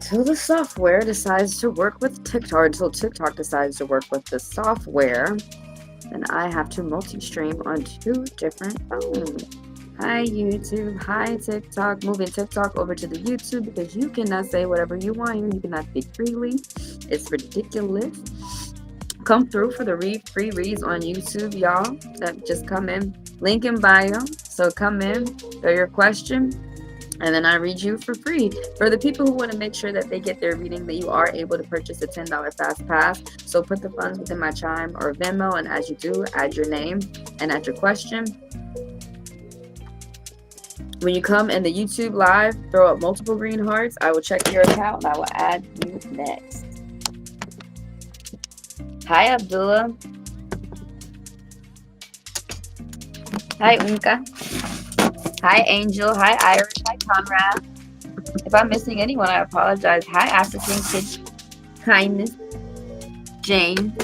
until the software decides to work with TikTok, until TikTok decides to work with the software, then I have to multi-stream on 2 different phones. Hi YouTube, hi TikTok, moving TikTok over to the YouTube because you cannot say whatever you want here. You cannot speak freely. It's ridiculous. Come through for the free reads on YouTube, y'all. That just come in. Link in bio. So come in, throw your question, and then I read you for free. For the people who want to make sure that they get their reading, that you are able to purchase a $10 fast pass. So put the funds within my Chime or Venmo, and as you do, add your name and add your question. When you come in the YouTube live, throw up multiple green hearts. I will check your account and I will add you next. Hi, Abdullah. Hi, Unka. Hi, Angel. Hi, Irish. Hi, Conrad. If I'm missing anyone, I apologize. Hi, African Kid Kindness. Jane.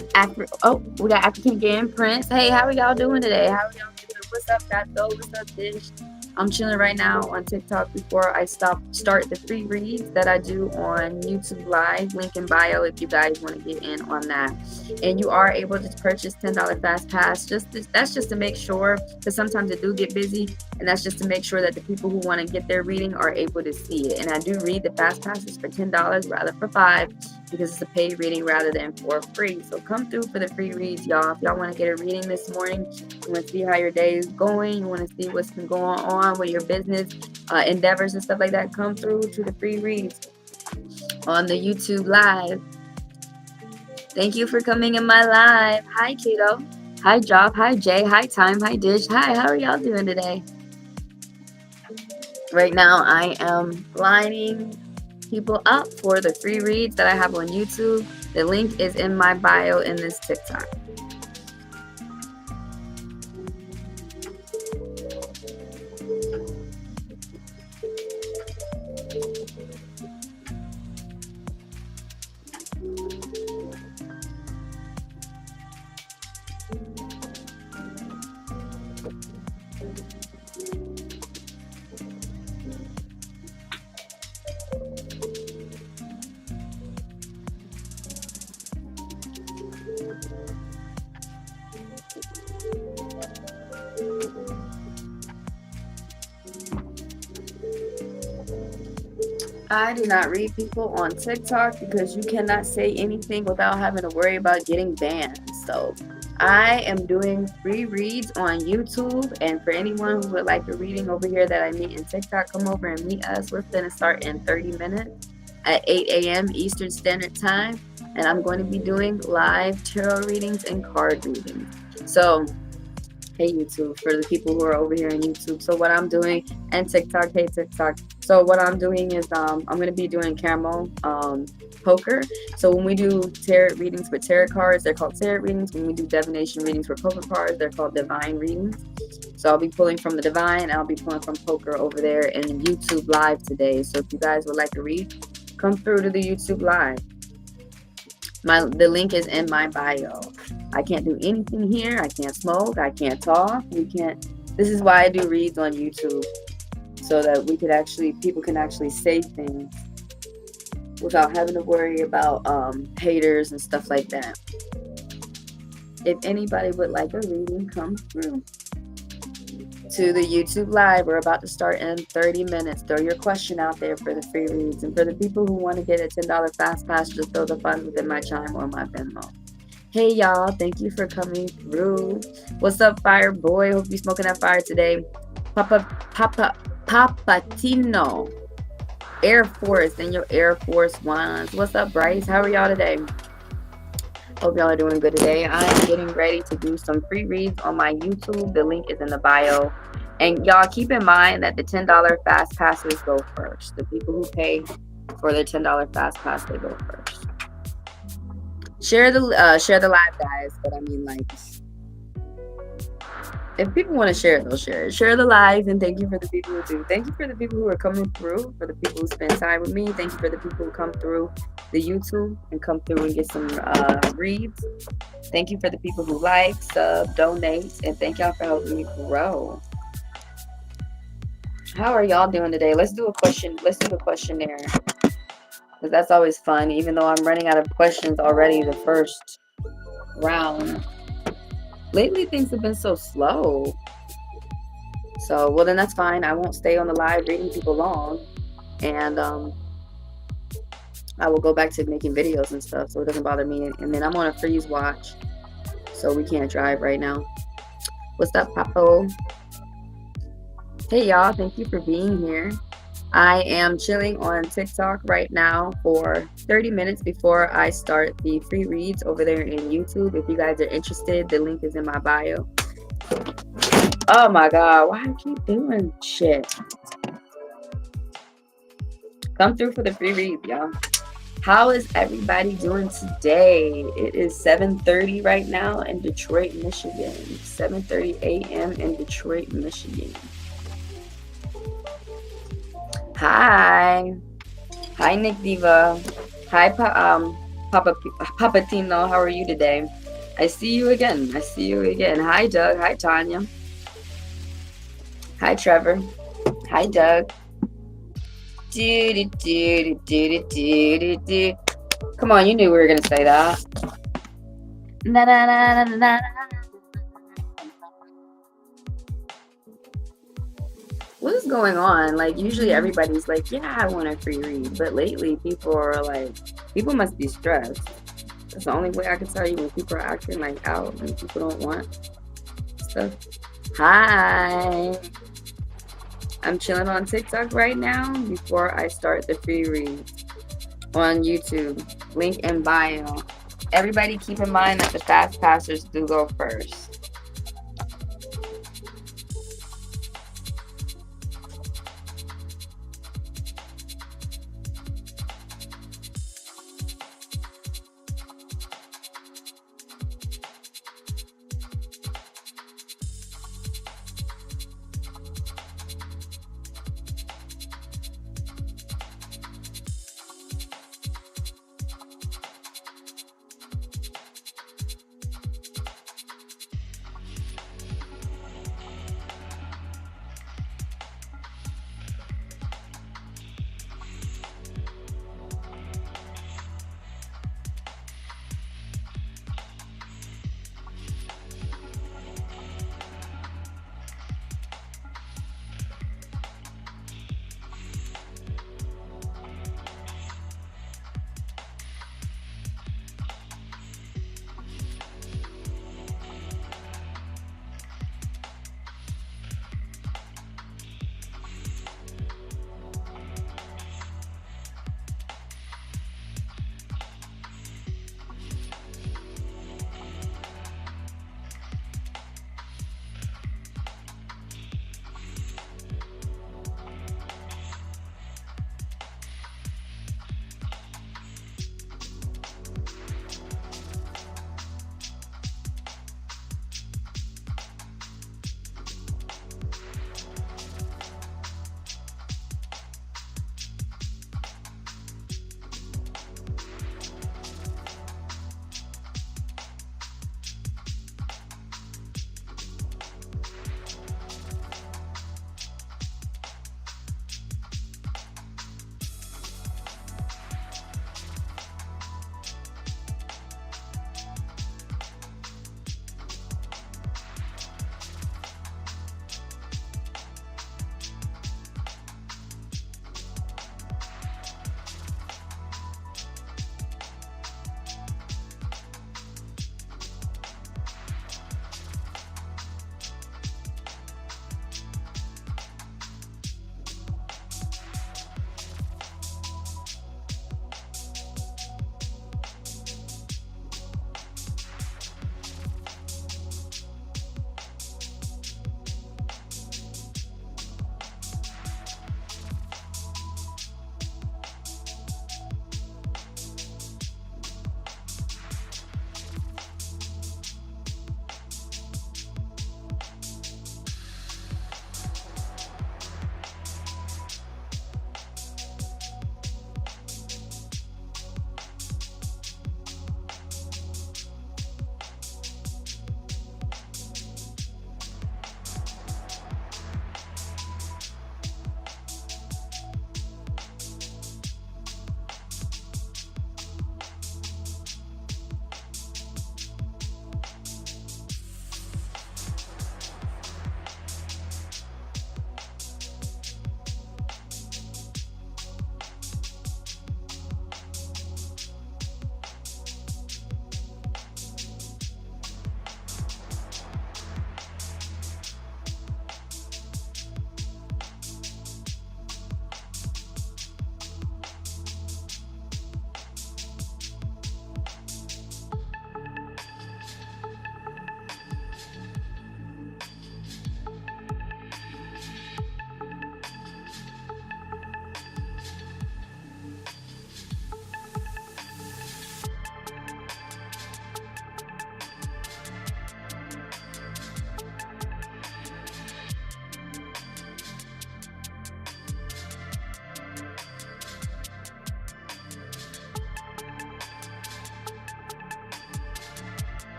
We got African Game Prince. Hey, how are y'all doing today? How are y'all doing? What's up, Gato? What's up, Dish? I'm chilling right now on TikTok before I start the free reads that I do on YouTube Live. Link in bio if you guys want to get in on that. And you are able to purchase $10 fast pass. That's just to make sure, because sometimes it do get busy, and that's just to make sure that the people who want to get their reading are able to see it. And I do read the fast passes for $10 rather for $5, because it's a paid reading rather than for free. So come through for the free reads, y'all. If y'all want to get a reading this morning, you want to see how your day is going, you want to see what's been going on with your business endeavors and stuff like that, come through to the free reads on the YouTube Live. Thank you for coming in my live. Hi, Kato. Hi, Job. Hi, Jay. Hi, Time. Hi, Dish. Hi, how are y'all doing today? Right now, I am lining people up for the free reads that I have on YouTube. The link is in my bio in this TikTok. I do not read people on TikTok because you cannot say anything without having to worry about getting banned. So I am doing free reads on YouTube, and for anyone who would like a reading over here that I meet in TikTok, come over and meet us. We're going to start in 30 minutes at 8 a.m. Eastern Standard Time, and I'm going to be doing live tarot readings and card readings. So hey YouTube, for the people who are over here on YouTube. So what I'm doing, and TikTok, hey TikTok. So what I'm doing is I'm going to be doing camel poker. So when we do tarot readings with tarot cards, they're called tarot readings. When we do divination readings for poker cards, they're called divine readings. So I'll be pulling from the divine, and I'll be pulling from poker over there in YouTube Live today. So if you guys would like to read, come through to the YouTube Live. The link is in my bio. I can't do anything here. I can't smoke. I can't talk. This is why I do reads on YouTube, so that people can actually say things without having to worry about haters and stuff like that. If anybody would like a reading, come through to the YouTube Live. We're about to start in 30 minutes. Throw your question out there for the free reads. And for the people who want to get a $10 fast pass, just throw the funds within my Chime or my Venmo. Hey, y'all. Thank you for coming through. What's up, Fire Boy? Hope you're smoking that fire today. Papatino. Air Force and your Air Force Ones. What's up, Bryce? How are y'all today? Hope y'all are doing good today. I'm getting ready to do some free reads on my YouTube. The link is in the bio. And y'all keep in mind that the $10 fast passes go first. The people who pay for their $10 fast pass, they go first. Share the live, guys. But I mean, like, if people want to share it, they'll share it. Share the live, and thank you for the people who do. Thank you for the people who are coming through, for the people who spend time with me. Thank you for the people who come through the YouTube and come through and get some reads. Thank you for the people who like, sub, donate, and thank y'all for helping me grow. How are y'all doing today? Let's do a question. Let's do a questionnaire. because that's always fun, even though I'm running out of questions already the first round. Lately, things have been so slow. So, well, then that's fine. I won't stay on the live reading people long. And I will go back to making videos and stuff, so it doesn't bother me. And then I'm on a freeze watch, so we can't drive right now. What's up, Papo? Hey, y'all. Thank you for being here. I am chilling on TikTok right now for 30 minutes before I start the free reads over there in YouTube. If you guys are interested, the link is in my bio. Oh my God, why I keep doing shit? Come through for the free read, y'all. How is everybody doing today? It is 7:30 right now in Detroit, Michigan. 7:30 a.m. in Detroit, Michigan. Hi. Hi, Nick Diva. Hi, Papatino. How are you today? I see you again. I see you again. Hi, Doug. Hi, Tanya. Hi, Trevor. Hi, Doug. Come on, you knew we were gonna say that. Na, na, na, na, na. What is going on? Like, usually everybody's like, yeah, I want a free read. But lately, people are like, people must be stressed. That's the only way I can tell you when people are acting like out and people don't want stuff. Hi. I'm chilling on TikTok right now before I start the free read on YouTube. Link in bio. Everybody keep in mind that the fast passers do go first.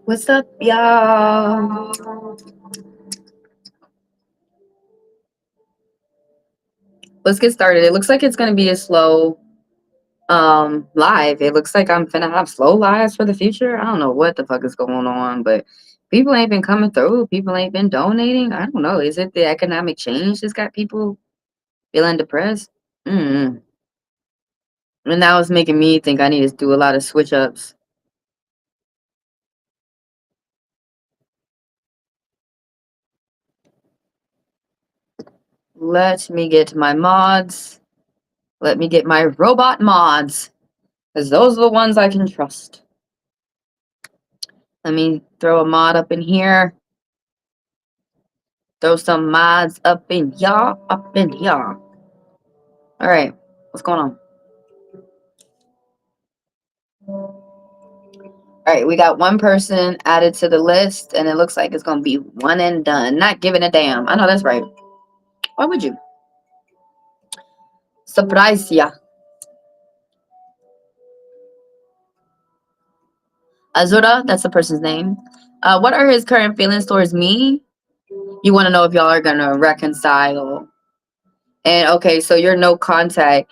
What's up, y'all? Let's get started. It looks like it's gonna be a slow live. It looks like I'm finna have slow lives for the future. I don't know what the fuck is going on, but people ain't been coming through. People ain't been donating. I don't know. Is it the economic change that's got people feeling depressed? Mm. And now it's making me think I need to do a lot of switch ups. Let me get my mods. Let me get my robot mods. Because those are the ones I can trust. Let me throw a mod up in here. Throw some mods up in y'all. Up in y'all. Alright. What's going on? Alright, we got one person added to the list, and it looks like it's gonna be one and done. Not giving a damn. I know that's right. Why would you? Surprise ya. Azura, that's the person's name. What are his current feelings towards me? You want to know if y'all are gonna reconcile. And okay, so you're no contact.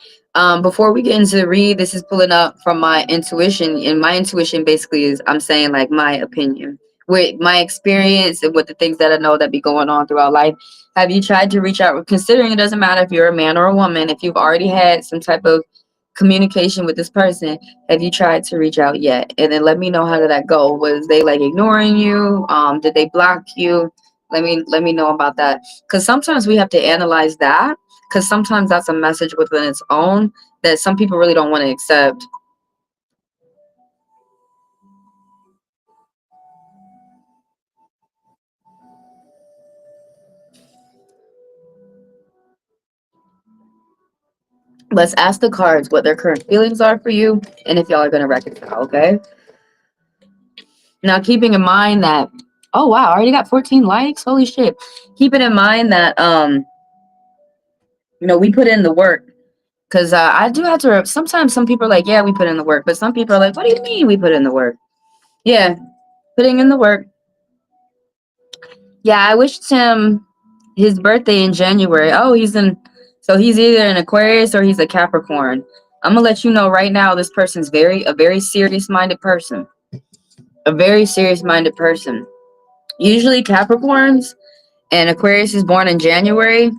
Before we get into the read, this is pulling up from my intuition, and my intuition basically is I'm saying like my opinion with my experience and with the things that I know that be going on throughout life. Have you tried to reach out? Considering it doesn't matter if you're a man or a woman, if you've already had some type of communication with this person, have you tried to reach out yet? And then let me know, how did that go? Was they like ignoring you? Did they block you? Let me know about that, because sometimes we have to analyze that, because sometimes that's a message within its own that some people really don't want to accept. Let's ask the cards what their current feelings are for you and if y'all are going to reconcile, okay? Now, keeping in mind that, oh wow, I already got 14 likes. Holy shit. Keeping in mind that, we put in the work. Because I do have to, sometimes some people are like, yeah, we put in the work. But some people are like, what do you mean we put in the work? Yeah, putting in the work. Yeah, I wished him his birthday in January. Oh, so he's either an Aquarius or he's a Capricorn. I'm gonna let you know right now, this person's a very serious minded person. A very serious minded person. Usually Capricorns and Aquarius is born in January.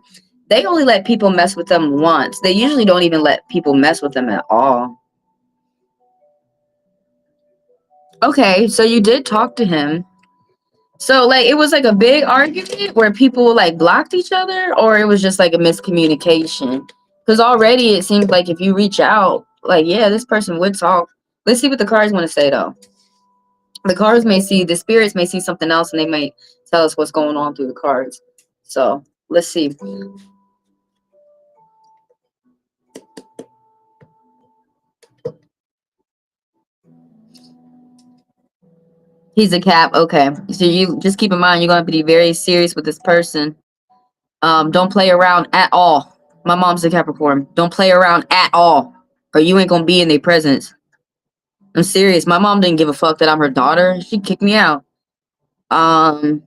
They only let people mess with them once. They usually don't even let people mess with them at all. Okay, so you did talk to him. So like it was like a big argument where people like blocked each other, or it was just like a miscommunication. Because already it seems like if you reach out, like yeah, this person would talk. Let's see what the cards want to say though. The spirits may see something else, and they might tell us what's going on through the cards. So let's see. He's a cap. Okay, so you just keep in mind you're gonna be very serious with this person. Don't play around at all. My mom's a Capricorn. Don't play around at all, or you ain't gonna be in their presence. I'm serious. My mom didn't give a fuck that I'm her daughter. She kicked me out. Um,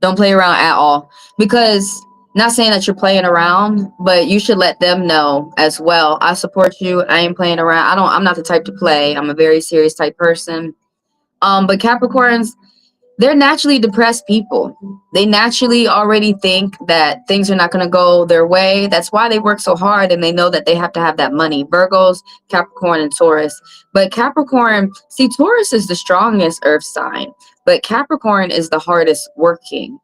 don't play around at all, because not saying that you're playing around, but you should let them know as well. I support you. I ain't playing around. I'm not the type to play. I'm a very serious type person. But Capricorns, they're naturally depressed people. They naturally already think that things are not going to go their way. That's why they work so hard, and they know that they have to have that money. Virgos, Capricorn, and Taurus. But Capricorn, see, Taurus is the strongest earth sign, but Capricorn is the hardest working,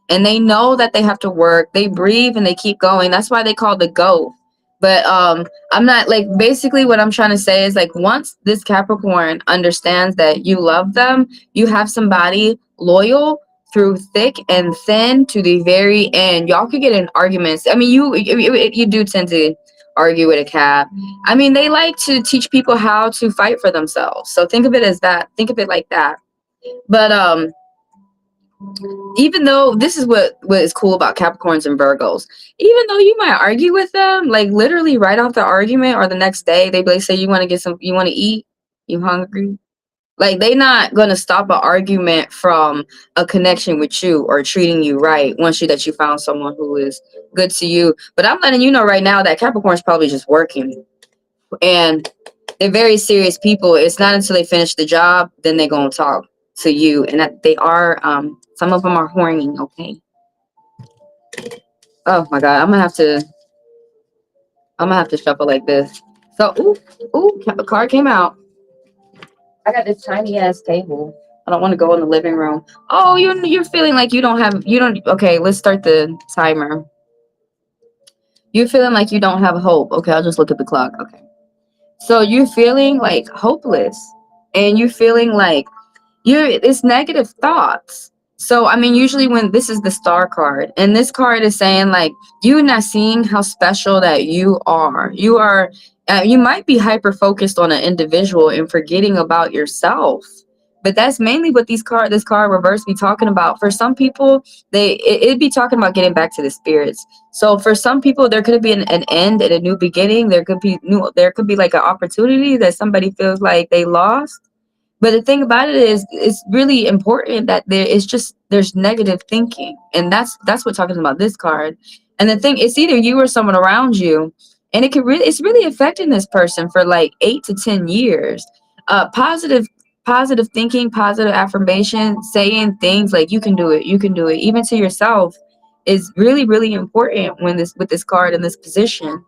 and they know that they have to work. They breathe and they keep going. That's why they call the goat. But I'm not like, basically what I'm trying to say is like, once this Capricorn understands that you love them, you have somebody loyal through thick and thin to the very end. Y'all could get in arguments. I mean, you do tend to argue with a Cap. I mean, they like to teach people how to fight for themselves. So think of it as that. Think of it like that. But even though this is what is cool about Capricorns and Virgos, even though you might argue with them, like literally right off the argument or the next day, they say, you want to get some, you want to eat, you hungry, Like they not gonna stop an argument from a connection with you or treating you right once you that you found someone who is good to you. But I'm letting you know right now that Capricorn's probably just working, and they're very serious people. It's not until they finish the job then they're gonna talk to you, and that they are. Some of them are horny. Okay. Oh my God, I'm gonna have to shuffle like this. So a card came out. I got this tiny ass table. I don't want to go in the living room. Oh, you're feeling like you don't. Okay, let's start the timer. You're feeling like you don't have hope. Okay, I'll just look at the clock. Okay, so you're feeling like hopeless, and you're feeling like it's negative thoughts. So I mean, usually when this is the star card, and this card is saying like you're not seeing how special that you are. You are you might be hyper focused on an individual and forgetting about yourself. But that's mainly what this card reverse be talking about. For some people, it'd be talking about getting back to the spirits. So for some people, there could be an end and a new beginning. There could be like an opportunity that somebody feels like they lost. But the thing about it is, it's really important that there's negative thinking, and that's what talking about this card. And the thing, it's either you or someone around you, and it's really affecting this person for like 8 to 10 years. Positive thinking, positive affirmation, saying things like you can do it, even to yourself, is really really important when this with this card in this position.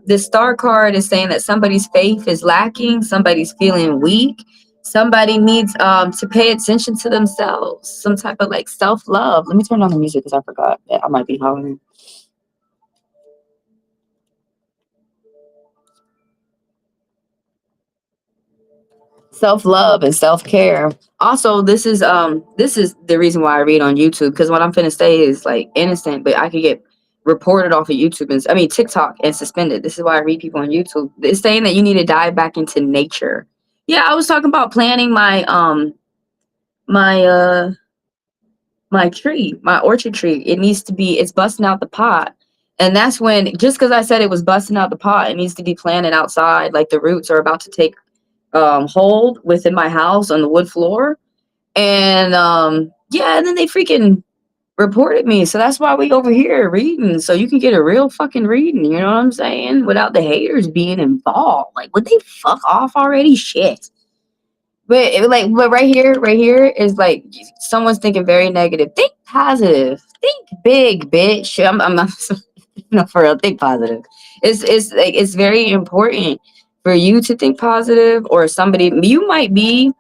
This star card is saying that somebody's faith is lacking, somebody's feeling weak, somebody needs to pay attention to themselves, some type of like self-love. Let me turn on the music because I forgot that I might be hollering. Self-love and self-care. Also, this is the reason why I read on YouTube, because what I'm finna say is like innocent, but I could get reported off of YouTube and I mean TikTok and suspended. This is why I read people on YouTube. It's saying that you need to dive back into nature. Yeah, I was talking about planting my my tree, my orchard tree. It's busting out the pot. And that's when, just because I said it was busting out the pot, it needs to be planted outside. Like the roots are about to take hold within my house on the wood floor. And yeah, and then they freaking reported me. So that's why we over here reading. So you can get a real fucking reading, you know what I'm saying? Without the haters being involved. Like, would they fuck off already? Shit. But right here is like someone's thinking very negative. Think positive. Think big, bitch. I'm no, for real. Think positive. It's like it's very important for you to think positive, or somebody you might be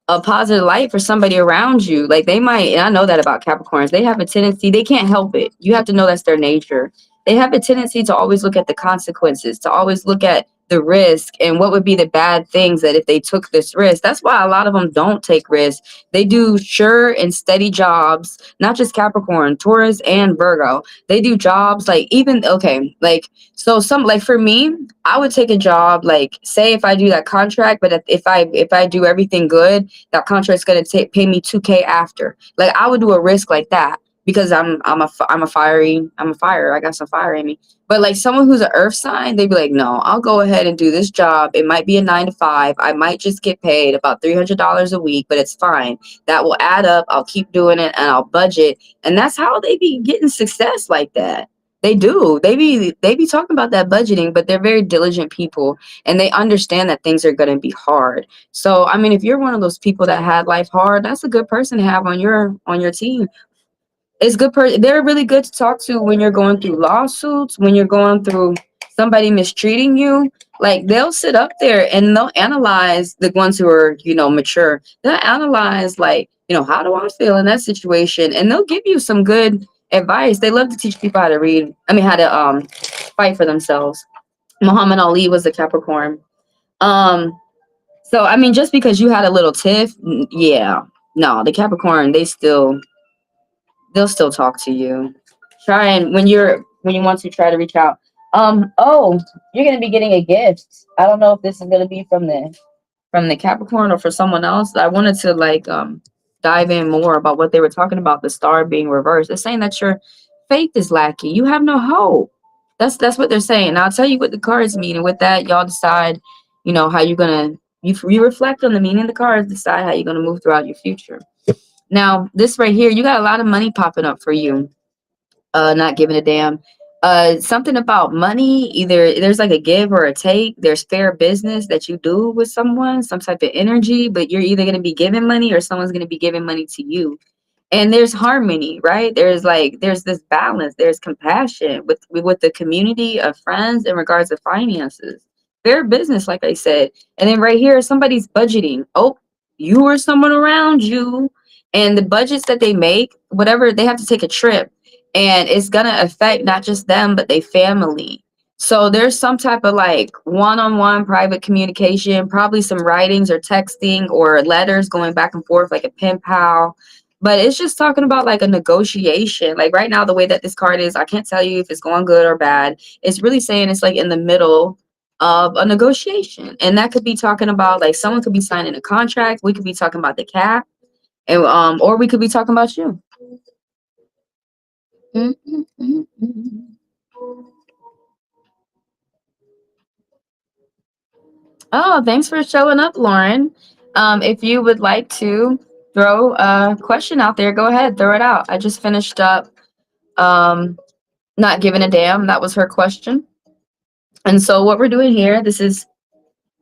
a positive light for somebody around you. Like they might, and I know that about Capricorns, they have a tendency, they can't help it. You have to know that's their nature. They have a tendency to always look at the consequences, to always look at the risk and what would be the bad things that if they took this risk. That's why a lot of them don't take risks. They do sure and steady jobs, not just Capricorn, Taurus, and Virgo. They do jobs like even, okay, like, so some, like for me, I would take a job, like say if I do that contract, but if I do everything good, that contract's gonna pay me 2K after. Like I would do a risk like that because I'm a fire. I got some fire in me. But like someone who's an earth sign, they'd be like, no, I'll go ahead and do this job. It might be a 9 to 5. I might just get paid about $300 a week, but it's fine. That will add up. I'll keep doing it and I'll budget. And that's how they be getting success like that. They do. They be talking about that budgeting, but they're very diligent people and they understand that things are gonna be hard. So, I mean, if you're one of those people that had life hard, that's a good person to have on your team. It's good they're really good to talk to when you're going through lawsuits, when you're going through somebody mistreating you. Like they'll sit up there and they'll analyze, the ones who are, mature. They'll analyze like, how do I feel in that situation? And they'll give you some good advice. They love to teach people how to read. I mean, how to fight for themselves. Muhammad Ali was a Capricorn. Um, so I mean, just because you had a little tiff, yeah, no, the Capricorn, they'll still talk to you. Try and when you want to try to reach out. Oh, you're gonna be getting a gift. I don't know if this is gonna be from the Capricorn or for someone else. I wanted to like dive in more about what they were talking about, the star being reversed. They're saying that your faith is lacking. You have no hope. That's what they're saying. Now I'll tell you what the cards mean, and with that, y'all decide, how you're gonna You reflect on the meaning of the cards, decide how you're going to move throughout your future. Now, this right here, you got a lot of money popping up for you. Not giving a damn. Something about money, either there's like a give or a take. There's fair business that you do with someone, some type of energy, but you're either going to be giving money or someone's going to be giving money to you. And there's harmony, right? There's this balance, there's compassion with the community of friends in regards to finances, fair business, like I said. And then right here, somebody's budgeting. Oh, you or someone around you, and the budgets that they make, whatever, they have to take a trip, and it's gonna affect not just them but their family. So there's some type of like one-on-one private communication, probably some writings or texting or letters going back and forth like a pen pal, but it's just talking about like a negotiation. Like right now, the way that this card is, I can't tell you if it's going good or bad. It's really saying it's like in the middle of a negotiation. And that could be talking about like someone could be signing a contract. We could be talking about the cap. And or we could be talking about you. Mm, mm, mm, mm. Oh, thanks for showing up, Lauren. If you would like to throw a question out there, go ahead, throw it out. I just finished up not giving a damn. That was her question. And so what we're doing here, this is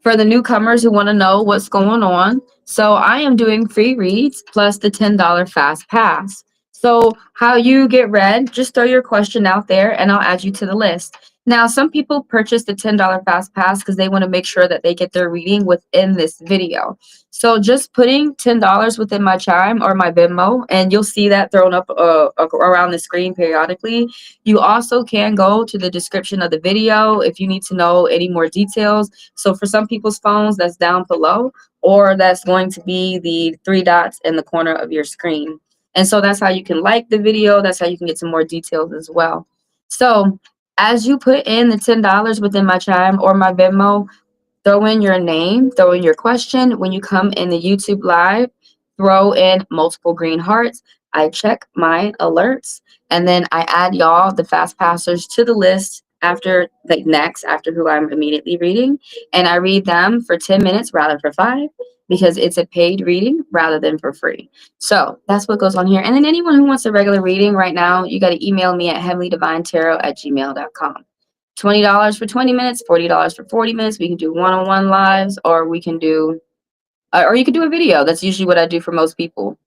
for the newcomers who want to know what's going on. So I am doing free reads plus the $10 fast pass. So how you get read, just throw your question out there and I'll add you to the list. Now, some people purchase the $10 fast pass because they want to make sure that they get their reading within this video. So just putting $10 within my Chime or my Venmo, and you'll see that thrown up around the screen periodically. You also can go to the description of the video if you need to know any more details. So for some people's phones, that's down below, or that's going to be the three dots in the corner of your screen. And so that's how you can like the video. That's how you can get some more details as well. So as you put in the $10 within my Chime or my Venmo, throw in your name, throw in your question. When you come in the YouTube live, throw in multiple green hearts. I check my alerts and then I add y'all, the fast passers, to the list after, like next, after who I'm immediately reading. And I read them for 10 minutes rather for 5 because it's a paid reading rather than for free. So that's what goes on here. And then anyone who wants a regular reading right now, you got to email me at heavenlydivinetarot@gmail.com. $20 for 20 minutes, $40 for 40 minutes. We can do one-on-one lives, or we can do, or you could do a video. That's usually what I do for most people.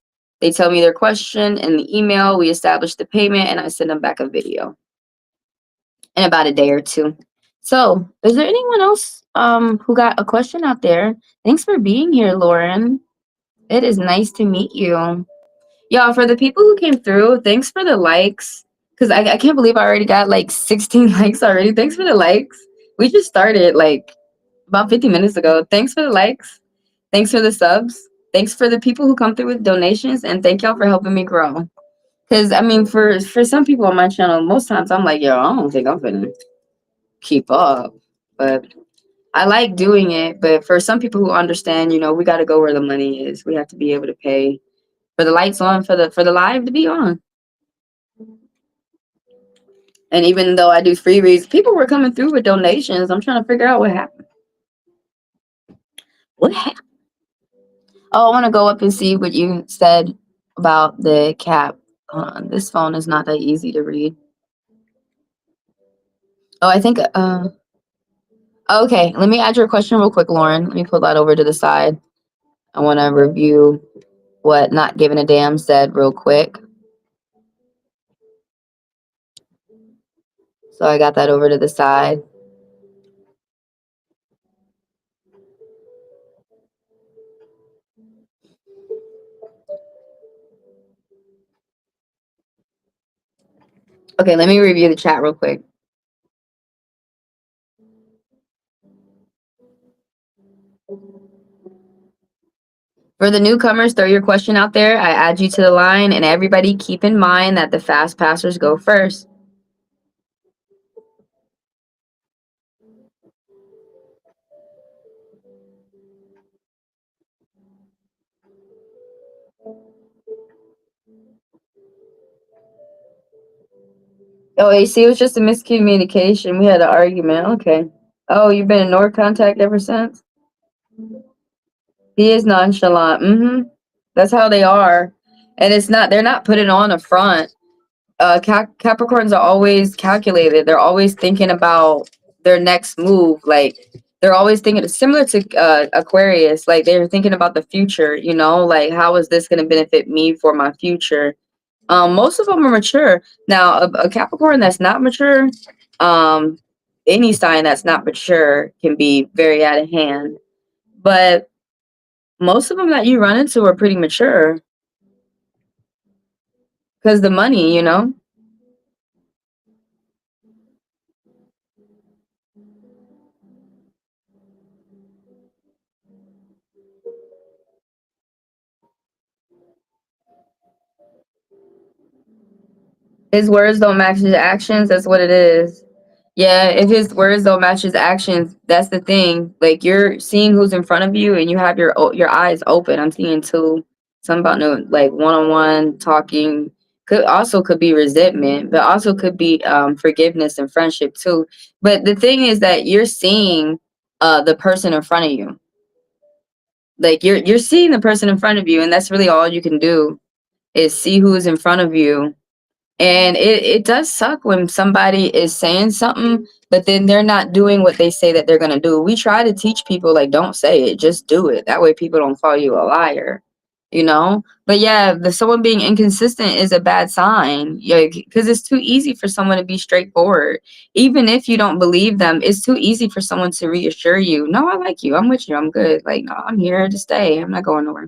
They tell me their question in the email, we establish the payment, and I send them back a video in about a day or two. So, is there anyone else who got a question out there? Thanks for being here, Lauren. It is nice to meet you. Y'all, for the people who came through, thanks for the likes. Because I can't believe I already got like 16 likes already. Thanks for the likes. We just started like about 50 minutes ago. Thanks for the likes. Thanks for the subs. Thanks for the people who come through with donations. And thank y'all for helping me grow. Because, I mean, for some people on my channel, most times I'm like, yo, I don't think I'm going to keep up. But I like doing it. But for some people who understand, you know, we got to go where the money is. We have to be able to pay for the lights on, for the live to be on. And even though I do free reads, people were coming through with donations. I'm trying to figure out what happened. What happened? Oh, I want to go up and see what you said about the cap. This phone is not that easy to read. Oh, I think, okay, let me add your question real quick, Lauren. Let me pull that over to the side. I want to review what Not Giving a Damn said real quick. So I got that over to the side. Okay, let me review the chat real quick. For the newcomers, throw your question out there. I add you to the line, and everybody keep in mind that the fast passers go first. Oh, AC, it was just a miscommunication. We had an argument. Okay. Oh, you've been in no contact ever since? He is nonchalant. That's how they are. And it's not, they're not putting on a front. Capricorns are always calculated. They're always thinking about their next move. Like they're always thinking similar to Aquarius. Like they're thinking about the future. You know, like how is this going to benefit me for my future? Most of them are mature. Now, a Capricorn that's not mature, um, any sign that's not mature can be very out of hand. But most of them that you run into are pretty mature because the money, you know. His words don't match his actions. That's what it is. Yeah, if his words don't match his actions, that's the thing. Like you're seeing who's in front of you, and you have your eyes open. I'm seeing two. Something about no like one on one talking. Could be resentment, but also could be forgiveness and friendship too. But the thing is that you're seeing the person in front of you. Like you're seeing the person in front of you, and that's really all you can do is see who is in front of you. And it does suck when somebody is saying something, but then they're not doing what they say that they're going to do. We try to teach people, like, don't say it, just do it. That way people don't call you a liar, you know? But yeah, the someone being inconsistent is a bad sign. Yeah, because it's too easy for someone to be straightforward. Even if you don't believe them, it's too easy for someone to reassure you, no, I like you. I'm with you. I'm good. Like, no, I'm here to stay. I'm not going nowhere.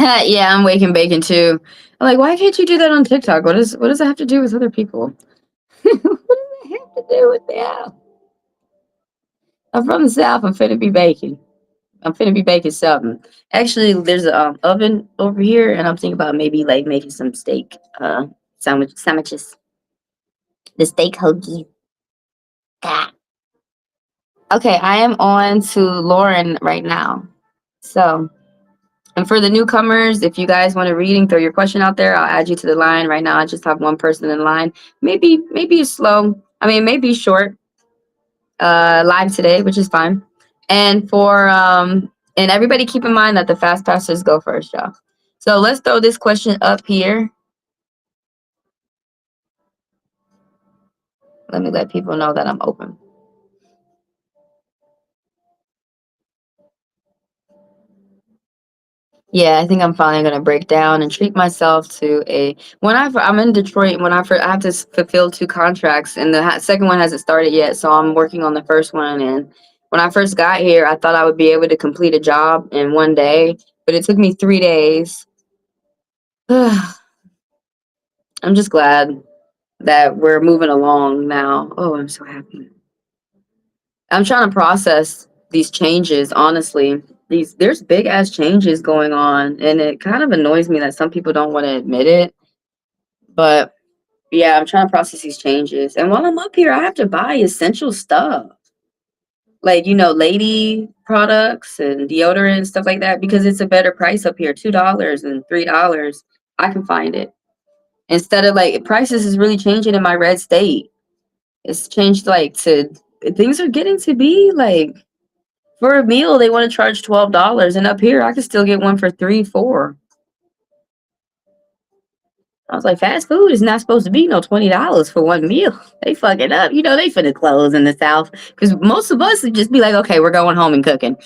Yeah, I'm waking bacon too. I'm like, why can't you do that on TikTok? What does that have to do with other people? What does that have to do with that? I'm from the South. I'm finna be baking. I'm finna be baking something. Actually, there's a oven over here, and I'm thinking about maybe like making some steak sandwiches. The steak hoagie. Ah. Okay, I am on to Lauren right now. So, and for the newcomers, if you guys want a reading, throw your question out there. I'll add you to the line. Right now, I just have one person in line. Maybe it's slow. I mean, maybe short. Live today, which is fine. And for and everybody keep in mind that the fast passers go first, y'all. So let's throw this question up here. Let me let people know that I'm open. Yeah, I think I'm finally gonna break down and treat myself to a. I'm in Detroit. I have to fulfill two contracts, and the second one hasn't started yet. So I'm working on the first one. And when I first got here, I thought I would be able to complete a job in one day, but it took me 3 days. I'm just glad that we're moving along now. Oh, I'm so happy. I'm trying to process these changes, honestly. There's big ass changes going on, and it kind of annoys me that some people don't want to admit it. But yeah, I'm trying to process these changes. And while I'm up here, I have to buy essential stuff. Like, lady products and deodorant and stuff like that because it's a better price up here, $2 and $3. I can find it. Instead of like prices is really changing in my red state. It's changed like to things are getting to be like for a meal they want to charge $12 and up here I can still get one for 3 4. I was like, fast food is not supposed to be no $20 for one meal. They fuck it up. They finna close in the South. Because most of us would just be like, okay, we're going home and cooking.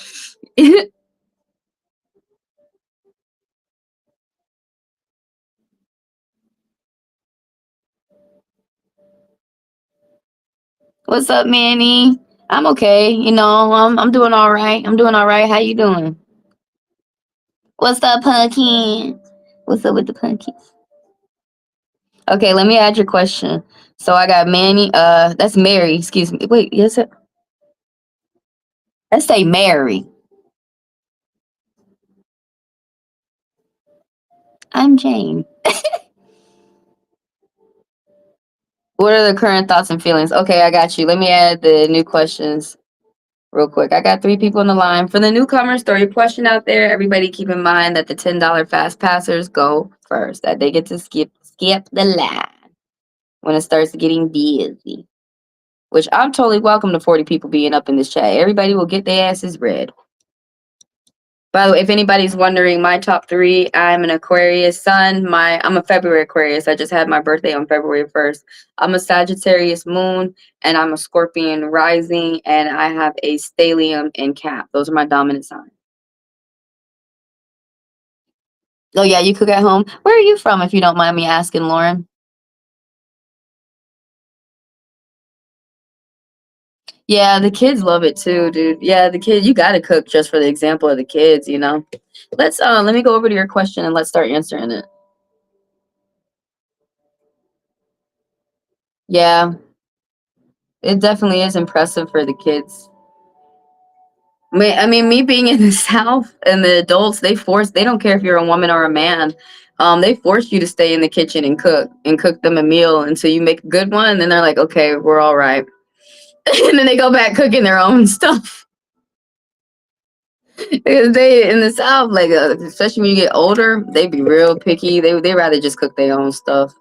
What's up, Manny? I'm okay. I'm doing all right. I'm doing all right. How you doing? What's up, pumpkin? What's up with the pumpkin? Okay, let me add your question. So I got Manny. That's Mary. Excuse me. Wait, yes, sir. Let's say Mary. I'm Jane. What are the current thoughts and feelings? Okay, I got you. Let me add the new questions. real quick. I got 3 people on the line. For the newcomers, throw your question out there. Everybody keep in mind that the $10 fast passers go first. That they get to skip the line when it starts getting busy. Which I'm totally welcome to 40 people being up in this chat. Everybody will get their asses read. By the way, if anybody's wondering, my top 3, I'm an Aquarius sun. I'm a February Aquarius. I just had my birthday on February 1st. I'm a Sagittarius moon, and I'm a Scorpion rising, and I have a stellium in Cap. Those are my dominant signs. Oh yeah, you cook at home. Where are you from, if you don't mind me asking, Lauren? Yeah, the kids love it too, dude. Yeah, the kid, you gotta cook just for the example of the kids, you know. Let me go over to your question and let's start answering it. Yeah, it definitely is impressive for the kids. I mean, me being in the South and the adults, they don't care if you're a woman or a man. They force you to stay in the kitchen and cook them a meal until you make a good one. And then they're like, okay, we're all right. And then they go back cooking their own stuff. Because they in the South, like especially when you get older, they be real picky. They rather just cook their own stuff.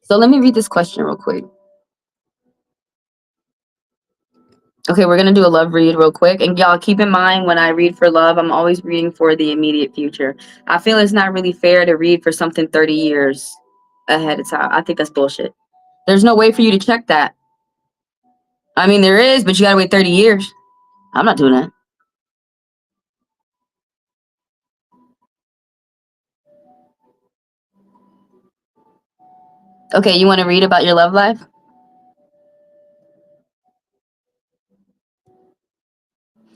So let me read this question real quick. Okay, we're gonna do a love read real quick, and y'all keep in mind when I read for love, I'm always reading for the immediate future. I feel it's not really fair to read for something 30 years ahead of time. I think that's bullshit. There's no way for you to check that. I mean, there is, but you gotta wait 30 years. I'm not doing that. Okay, you want to read about your love life?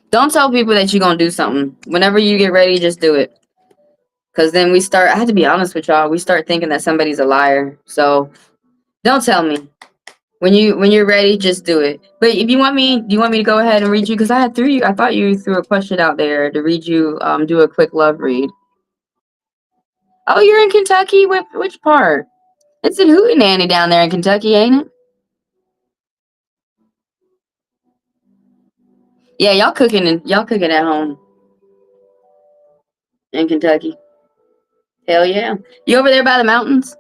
Don't tell people that you're gonna do something. Whenever you get ready, just do it. Cause then I have to be honest with y'all, we start thinking that somebody's a liar. So don't tell me. When you're ready, just do it. But if you want me, do you want me to go ahead and read you? Because I thought you threw a question out there to read you, do a quick love read. Oh, you're in Kentucky? Which part? It's in Hootenanny down there in Kentucky, ain't it? Yeah, y'all cooking at home in Kentucky. Hell yeah. You over there by the mountains?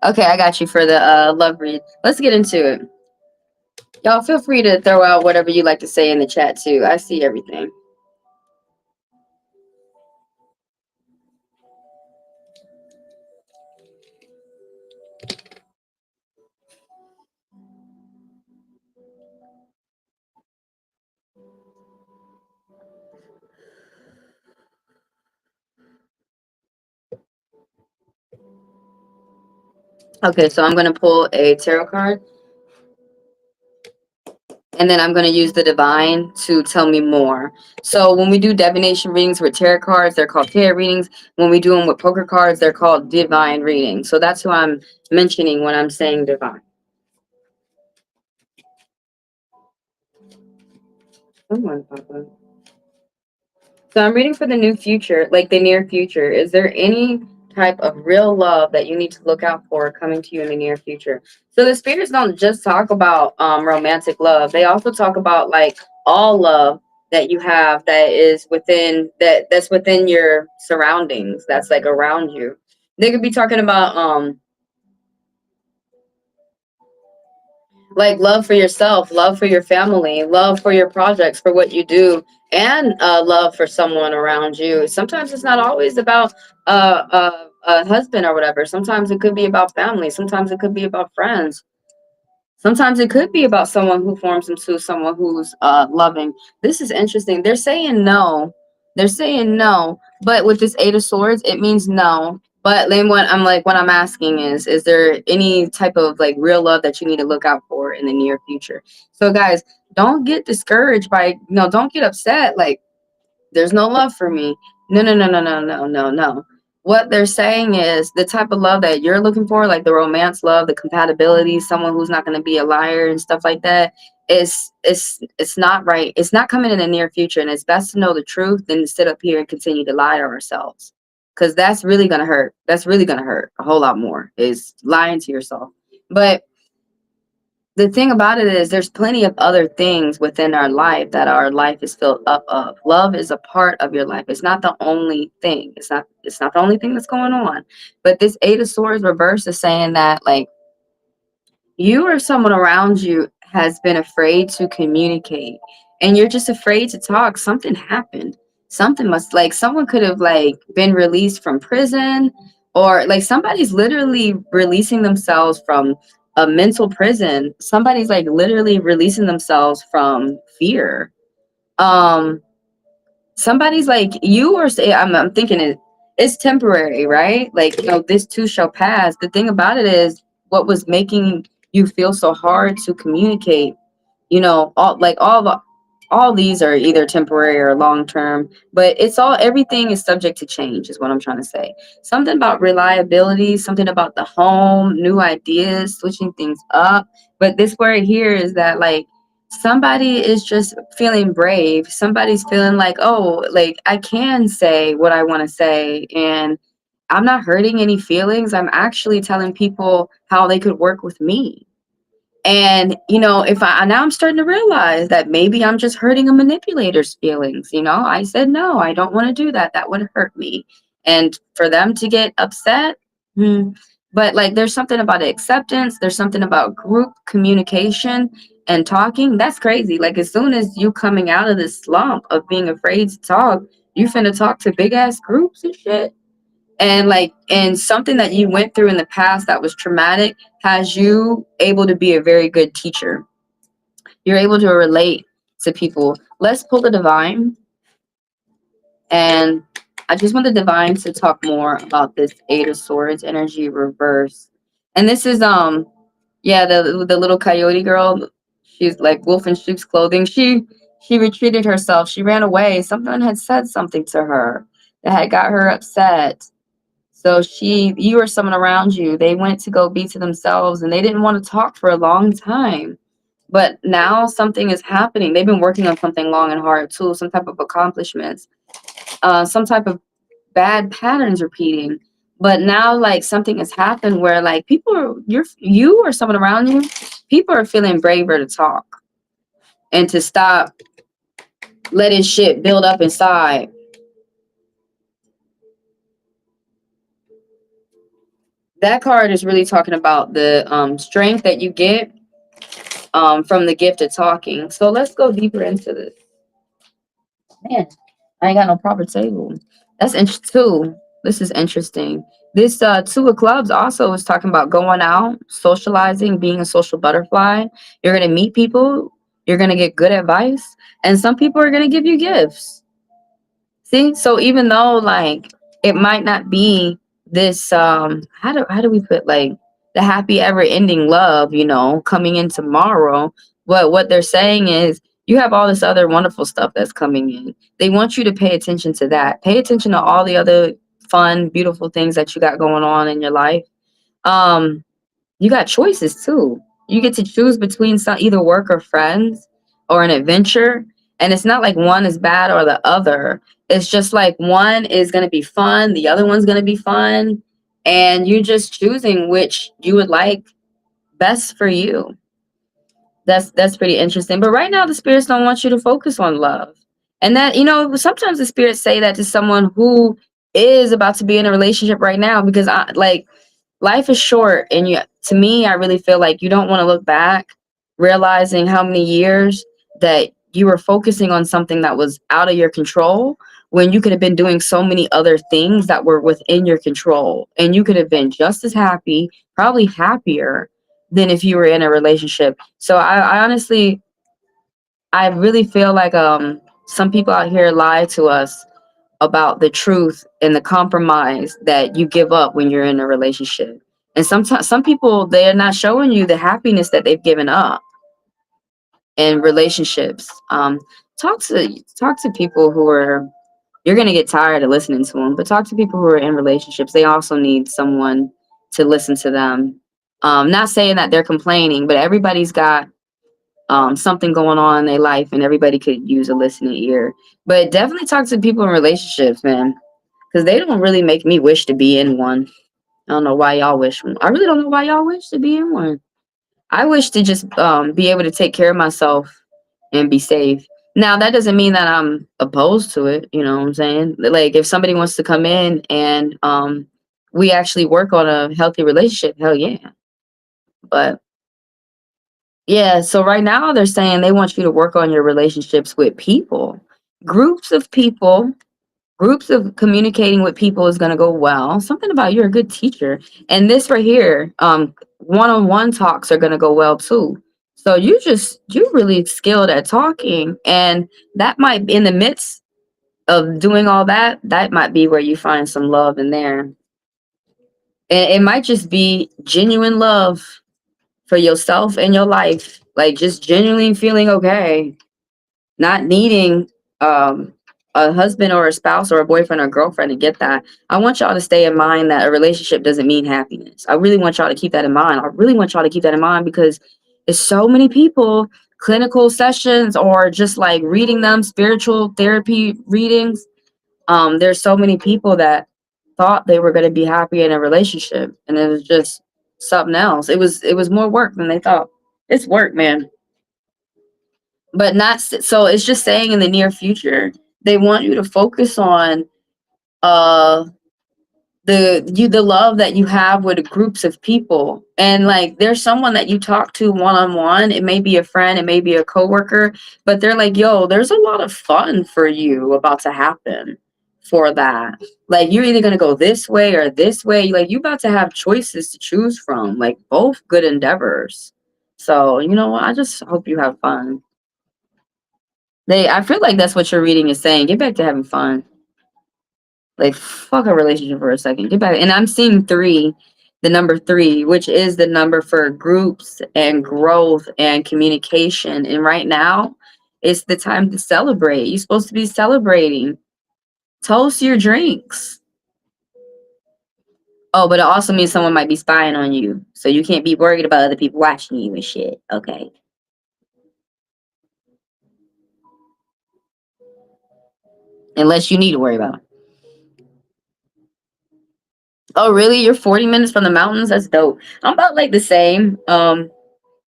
Okay, I got you for the love read. Let's get into it. Y'all feel free to throw out whatever you like to say in the chat too. I see everything. Okay, so I'm gonna pull a tarot card, and then I'm going to use the divine to tell me more. So when we do divination readings with tarot cards, they're called tarot readings. When we do them with poker cards, they're called divine readings. So that's who I'm mentioning when I'm saying divine. Come on, Papa. So I'm reading for the new future, like the near future. Is there any type of real love that you need to look out for coming to you in the near future? So the spirits don't just talk about romantic love. They also talk about like all love that you have that is that's within your surroundings, that's like around you. They could be talking about like love for yourself, love for your family, love for your projects, for what you do, and love for someone around you. Sometimes it's not always about a husband or whatever. Sometimes it could be about family. Sometimes it could be about friends. Sometimes it could be about someone who forms into someone who's loving. This is interesting. They're saying no. They're saying no. But with this Eight of Swords, it means no. But then what I'm asking is there any type of like real love that you need to look out for in the near future? So guys, don't get discouraged by, don't get upset. Like, there's no love for me. No, no, no, no, no, no, no, no. What they're saying is the type of love that you're looking for, like the romance love, the compatibility, someone who's not going to be a liar and stuff like that, it's not right. It's not coming in the near future, and it's best to know the truth than to sit up here and continue to lie to ourselves, because that's really going to hurt. That's really going to hurt a whole lot more, is lying to yourself. But The thing about it is there's plenty of other things within our life that our life is filled up of. Love is a part of your life. It's not the only thing. It's not the only thing that's going on. But this Eight of Swords reverse is saying that like you or someone around you has been afraid to communicate and you're just afraid to talk. Something happened. Something must, like, someone could have like been released from prison, or like somebody's literally releasing themselves from a mental prison. Somebody's like literally releasing themselves from fear. um Somebody's like you, or say I'm thinking it's temporary, right? Like, this too shall pass. The thing about it is, what was making you feel so hard to communicate, all these are either temporary or long term, but everything is subject to change, is what I'm trying to say. Something about reliability, something about the home, new ideas, switching things up. But this word here is that, like, somebody is just feeling brave. Somebody's feeling like, oh, like, I can say what I want to say, and I'm not hurting any feelings. I'm actually telling people how they could work with me. And, if I now I'm starting to realize that maybe I'm just hurting a manipulator's feelings. I said, no, I don't want to do that. That would hurt me. And for them to get upset, hmm. But like, there's something about acceptance. There's something about group communication and talking. That's crazy. Like, as soon as you coming out of this slump of being afraid to talk, you finna talk to big ass groups and shit. And something that you went through in the past that was traumatic has you able to be a very good teacher. You're able to relate to people. Let's pull the divine. And I just want the divine to talk more about this Eight of Swords energy reverse. And this is yeah, the little coyote girl. She's like wolf in sheep's clothing. She retreated herself. She ran away. Someone had said something to her that had got her upset. So you or someone around you, they went to go be to themselves and they didn't want to talk for a long time. But now something is happening. They've been working on something long and hard too, some type of accomplishments, some type of bad patterns repeating. But now, like, something has happened where, like, you or someone around you, people are feeling braver to talk and to stop letting shit build up inside. That card is really talking about the strength that you get from the gift of talking. So let's go deeper into this. Man, I ain't got no proper table. That's interesting too. This is interesting. This Two of Clubs also is talking about going out, socializing, being a social butterfly. You're gonna meet people. You're gonna get good advice, and some people are gonna give you gifts. See, so even though, like, it might not be this how do we put, like, the happy ever ending love, coming in tomorrow, but what they're saying is you have all this other wonderful stuff that's coming in. They want you to pay attention to that. Pay attention to all the other fun, beautiful things that you got going on in your life. Um you got choices too. You get to choose between either work or friends or an adventure. And it's not like one is bad or the other. It's just like one is going to be fun, the other one's going to be fun. And you're just choosing which you would like best for you. That's pretty interesting. But right now, the spirits don't want you to focus on love. And that, sometimes the spirits say that to someone who is about to be in a relationship right now, because life is short, and to me, I really feel like you don't want to look back realizing how many years that you were focusing on something that was out of your control, when you could have been doing so many other things that were within your control, and you could have been just as happy, probably happier than if you were in a relationship. So I honestly, I really feel like some people out here lie to us about the truth and the compromise that you give up when you're in a relationship. And sometimes some people, they're not showing you the happiness that they've given up in relationships. Talk to people who are, you're gonna get tired of listening to them, but talk to people who are in relationships. They also need someone to listen to them. Not saying that they're complaining, but everybody's got something going on in their life, and everybody could use a listening ear. But definitely talk to people in relationships, man, because they don't really make me wish to be in one. I don't know why y'all wish. I really don't know why y'all wish to be in one. I wish to just be able to take care of myself and be safe. Now that doesn't mean that I'm opposed to it, you know what I'm saying? Like if somebody wants to come in and we actually work on a healthy relationship, hell yeah. But yeah, so right now they're saying they want you to work on your relationships with people. Groups of people, groups of communicating with people is going to go well. Something about you're a good teacher. And this right here, one-on-one talks are going to go well too. So you're really skilled at talking, and that might, in the midst of doing all that, that might be where you find some love in there. And it might just be genuine love for yourself and your life, like just genuinely feeling okay, not needing um a husband or a spouse or a boyfriend or girlfriend to get that. I want y'all to stay in mind that a relationship doesn't mean happiness. I really want y'all to keep that in mind. I really want y'all to keep that in mind because it's so many people, clinical sessions or just like reading them, spiritual therapy readings. There's so many people that thought they were going to be happy in a relationship, and it was just something else. It was more work than they thought. It's work, man. But not so it's just saying in the near future they want you to focus on uh the love that you have with groups of people, and like there's someone that you talk to one-on-one. It may be a friend, it may be a coworker, but they're like, yo, there's a lot of fun for you about to happen for that. Like you're either going to go this way or this way. Like you about to have choices to choose from, like both good endeavors. So you know what, I just hope you have fun. I feel like that's what your reading is saying. Get back to having fun. Like fuck a relationship for a second. Get back. And I'm seeing three, the number three, which is the number for groups and growth and communication. And right now, it's the time to celebrate. You're supposed to be celebrating. Toast your drinks. Oh, but it also means someone might be spying on you. So you can't be worried about other people watching you and shit. Okay. Unless you need to worry about it. Oh, really? You're 40 minutes from the mountains? That's dope. I'm about like the same. I'm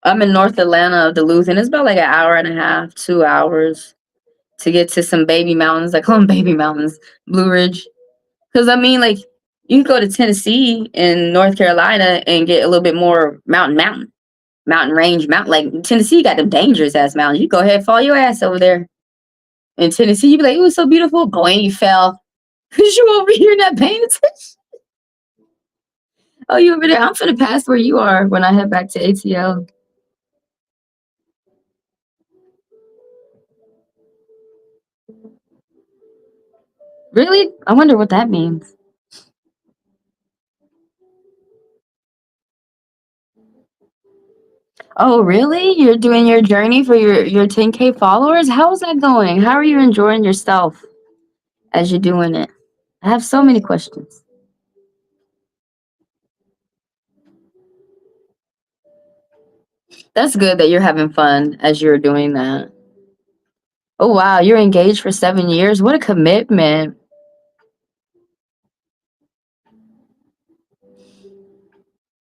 in North Atlanta, Duluth, and it's about like an hour and a half, 2 hours to get to some baby mountains. I call them baby mountains, Blue Ridge. Because I mean, like, you can go to Tennessee and North Carolina and get a little bit more mountain range, mountain. Like, Tennessee got them dangerous ass mountains. You go ahead and fall your ass over there. In Tennessee, you be like, it was so beautiful. Boing, you fell. Because you over here not paying attention. Oh, you over there? I'm finna pass where you are when I head back to ATL. Really? I wonder what that means. Oh, really? You're doing your journey for your 10K followers? How's that going? How are you enjoying yourself as you're doing it? I have so many questions. That's good that you're having fun as you're doing that. Oh, wow. You're engaged for 7 years. What a commitment.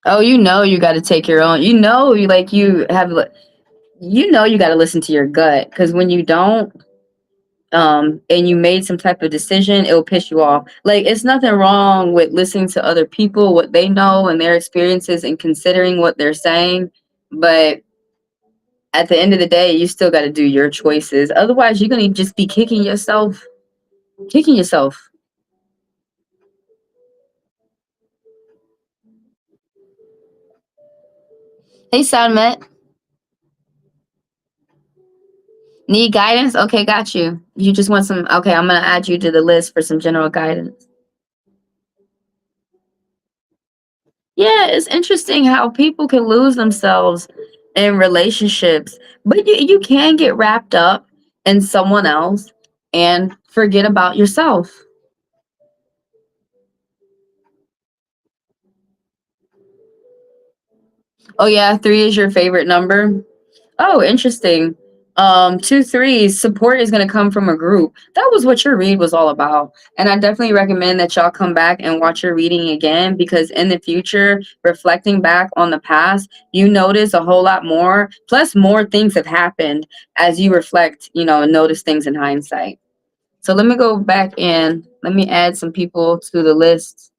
Oh, you got to take your own. You got to listen to your gut, because when you don't, and you made some type of decision, it'll piss you off. Like it's nothing wrong with listening to other people, what they know and their experiences, and considering what they're saying, but at the end of the day, you still got to do your choices. Otherwise, you're gonna just be kicking yourself. Hey, Salmet, need guidance? Okay, got you. You just want some? Okay, I'm gonna add you to the list for some general guidance. Yeah, it's interesting how people can lose themselves in relationships, but you can get wrapped up in someone else and forget about yourself. Oh yeah, three is your favorite number. Oh, interesting. Two threes, support is going to come from a group. That was what your read was all about. And I definitely recommend that y'all come back and watch your reading again, because in the future, reflecting back on the past, you notice a whole lot more. Plus, more things have happened as you reflect, and notice things in hindsight. So let me go back in. Let me add some people to the list.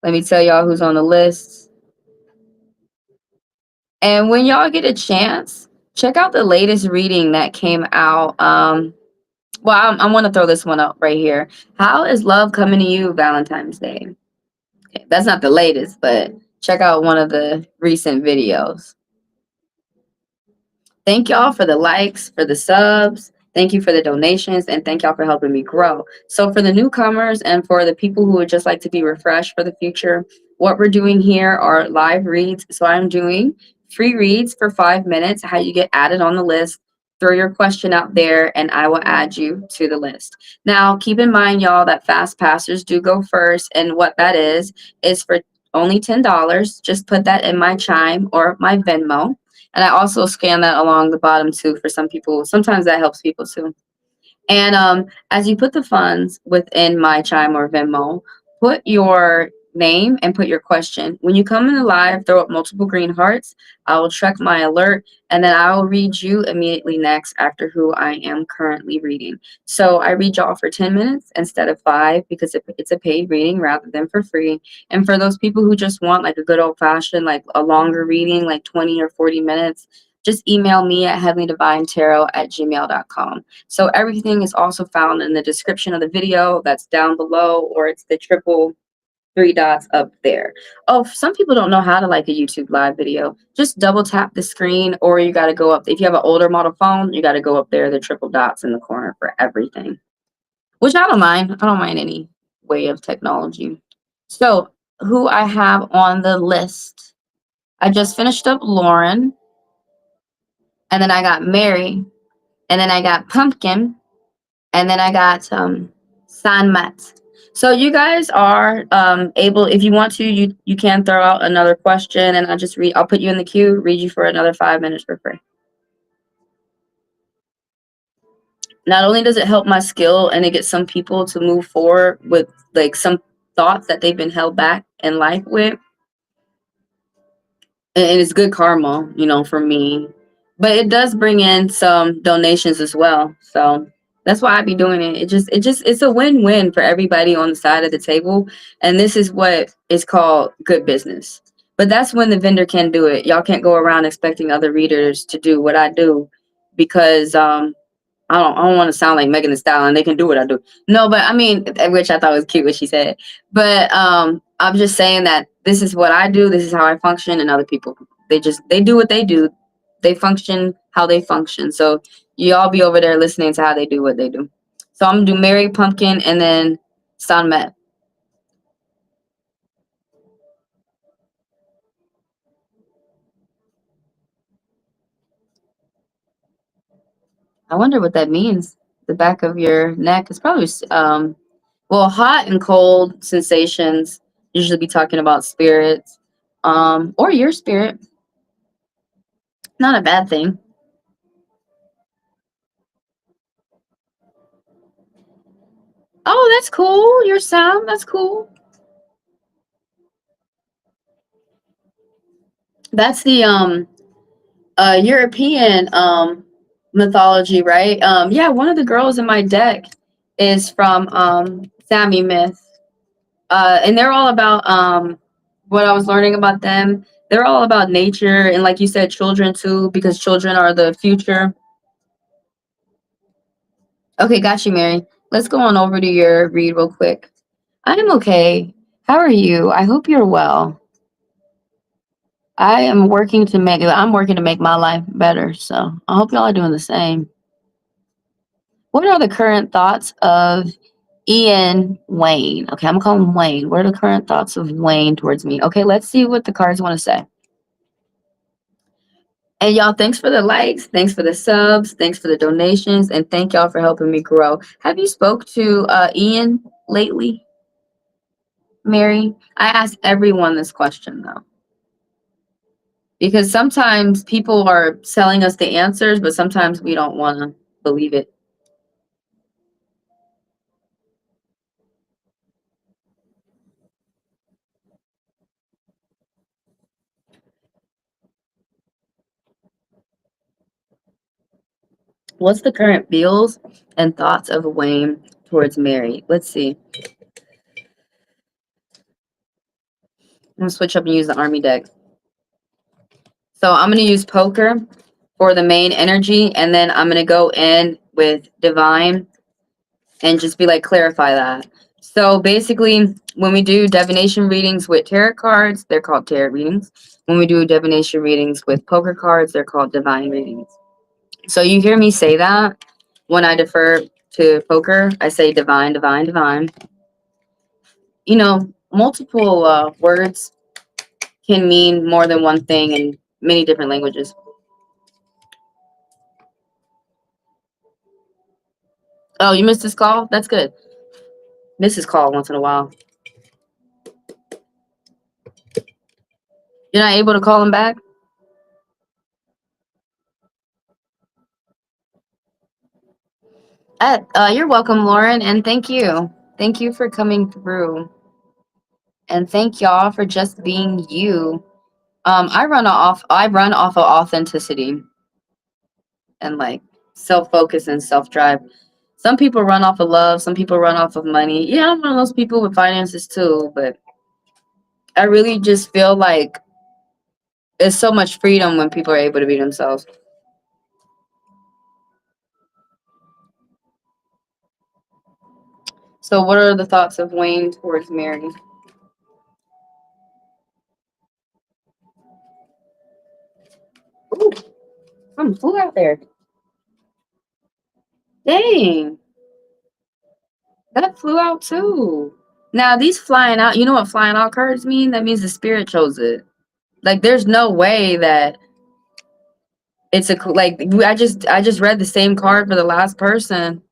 Let me tell y'all who's on the list. And when y'all get a chance, check out the latest reading that came out. Well, I want to throw this one up right here. How is love coming to you, Valentine's Day? Okay, that's not the latest, but check out one of the recent videos. Thank y'all for the likes, for the subs. Thank you for the donations, and thank y'all for helping me grow. So, for the newcomers and for the people who would just like to be refreshed for the future, what we're doing here are live reads. So, I'm doing free reads for 5 minutes, how you get added on the list. Throw your question out there, and I will add you to the list. Now, keep in mind, y'all, that fast passers do go first, and what that is for only $10. Just put that in my Chime or my Venmo, and I also scan that along the bottom too for some people. Sometimes that helps people too. And as you put the funds within my Chime or Venmo, put your name and put your question. When you come in the live, throw up multiple green hearts. I will check my alert, and then I will read you immediately next after who I am currently reading. So I read y'all for 10 minutes instead of 5, because it's a paid reading rather than for free. And for those people who just want like a good old fashioned, like a longer reading, like 20 or 40 minutes, just email me at heavenlydivinetarot@gmail.com. So everything is also found in the description of the video that's down below, or it's the triple three dots up there. Oh, some people don't know how to like a YouTube live video. Just double tap the screen, or you got to go up. If you have an older model phone, you got to go up there, the triple dots in the corner for everything, which I don't mind. I don't mind any way of technology. So, who I have on the list? I just finished up Lauren, and then I got Mary, and then I got Pumpkin, and then I got Sanmat. So you guys are able, if you want to, you can throw out another question, and I'll put you in the queue, read you for another 5 minutes for free. Not only does it help my skill and it gets some people to move forward with like some thoughts that they've been held back in life with, and it's good karma, for me. But it does bring in some donations as well. So that's why I be doing it. It's a win-win for everybody on the side of the table. And this is what is called good business. But that's when the vendor can do it. Y'all can't go around expecting other readers to do what I do, because I don't want to sound like Megan Thee Stallion. They can do what I do. No, but I mean, which I thought was cute what she said. But I'm just saying that this is what I do. This is how I function, and other people, they do what they do. They function how they function. So you all be over there listening to how they do what they do. So I'm gonna do Mary, Pumpkin, and then Sunmet. I wonder what that means. The back of your neck is probably well, hot and cold sensations. Usually be talking about spirits, or your spirit. Not a bad thing. Oh, that's cool. Your sound, that's cool. That's the European mythology, right? Yeah, one of the girls in my deck is from Sami myth. And they're all about what I was learning about them. They're all about nature, and like you said, children too, because children are the future. Okay, got you, Mary. Let's go on over to your read real quick. I'm okay. How are you? I hope you're well. I'm working to make my life better. So I hope y'all are doing the same. What are the current thoughts of Ian Wayne? Okay, I'm gonna call him Wayne. What are the current thoughts of Wayne towards me? Okay, let's see what the cards want to say. And y'all, thanks for the likes, thanks for the subs, thanks for the donations, and thank y'all for helping me grow. Have you spoke to Ian lately, Mary? I ask everyone this question though. Because sometimes people are telling us the answers, but sometimes we don't want to believe it. What's the current feels and thoughts of Wayne towards Mary? Let's see. I'm gonna switch up and use the army deck. So I'm gonna use poker for the main energy, and then I'm gonna go in with divine and just be like clarify that. So basically, when we do divination readings with tarot cards, they're called tarot readings. When we do divination readings with poker cards, they're called divine readings. So you hear me say that when I defer to poker, I say divine, divine, divine. You know, multiple words can mean more than one thing in many different languages. Oh, you missed this call? That's good. Miss this call once in a while. You're not able to call him back? You're welcome, Lauren, and thank you. Thank you for coming through. And thank y'all for just being you. I run off of authenticity and like self-focus and self-drive. Some people run off of love, some people run off of money. Yeah, I'm one of those people with finances too, but I really just feel like there's so much freedom when people are able to be themselves. So what are the thoughts of Wayne towards Mary? Ooh, something flew out there. Dang, that flew out too. Now these flying out, you know what flying out cards mean? That means the spirit chose it. Like there's no way that it's a like I just read the same card for the last person,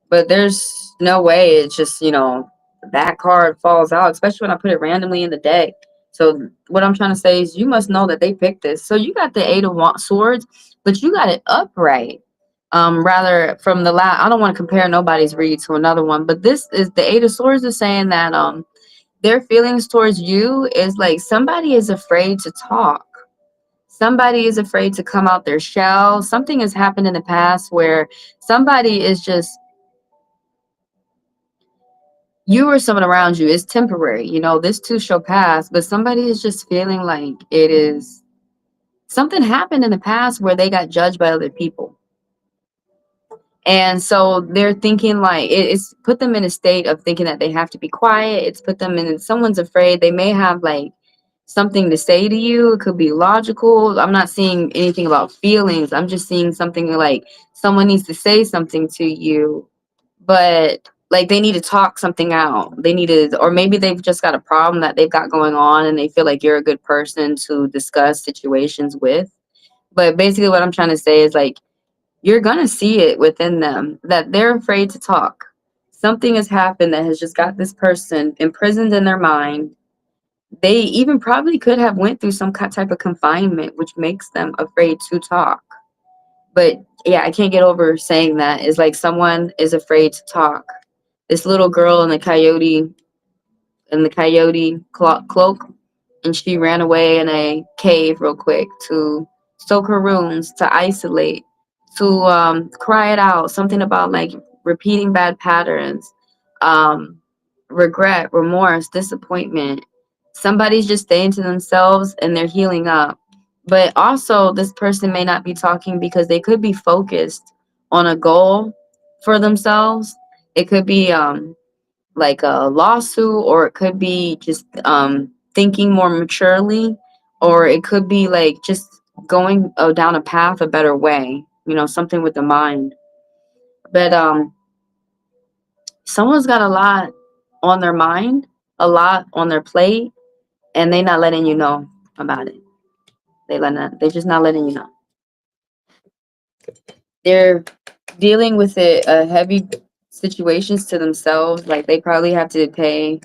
but there's no way it's just that card falls out, especially when I put it randomly in the deck. So what I'm trying to say is you must know that they picked this. So you got the Eight of Swords, but you got it upright. Rather from the last, I don't want to compare nobody's read to another one, but this is the Eight of Swords is saying that their feelings towards you is like somebody is afraid to talk. Somebody is afraid to come out their shell. Something has happened in the past where somebody is just you or someone around you is temporary. This too shall pass, but somebody is just feeling like it is something happened in the past where they got judged by other people. And so they're thinking like it's put them in a state of thinking that they have to be quiet. It's put them in someone's afraid. They may have like something to say to you. It could be logical. I'm not seeing anything about feelings. I'm just seeing something like someone needs to say something to you, but like they need to talk something out. They need to, or maybe they've just got a problem that they've got going on and they feel like you're a good person to discuss situations with. But basically, what I'm trying to say is like, you're going to see it within them that they're afraid to talk. Something has happened that has just got this person imprisoned in their mind. They even probably could have went through some type of confinement, which makes them afraid to talk. But yeah, I can't get over saying that. It's like someone is afraid to talk. This little girl in the coyote cloak, and she ran away in a cave real quick to soak her wounds, to isolate, to cry it out. Something about like repeating bad patterns, um, regret, remorse, disappointment. Somebody's just staying to themselves and they're healing up. But also, this person may not be talking because they could be focused on a goal for themselves. It could be like a lawsuit, or it could be just thinking more maturely, or it could be like just going down a path a better way, something with the mind. But someone's got a lot on their mind, a lot on their plate, and they not letting you know about it. They just not letting you know. They're dealing with it heavy situations to themselves. Like they probably have to pay.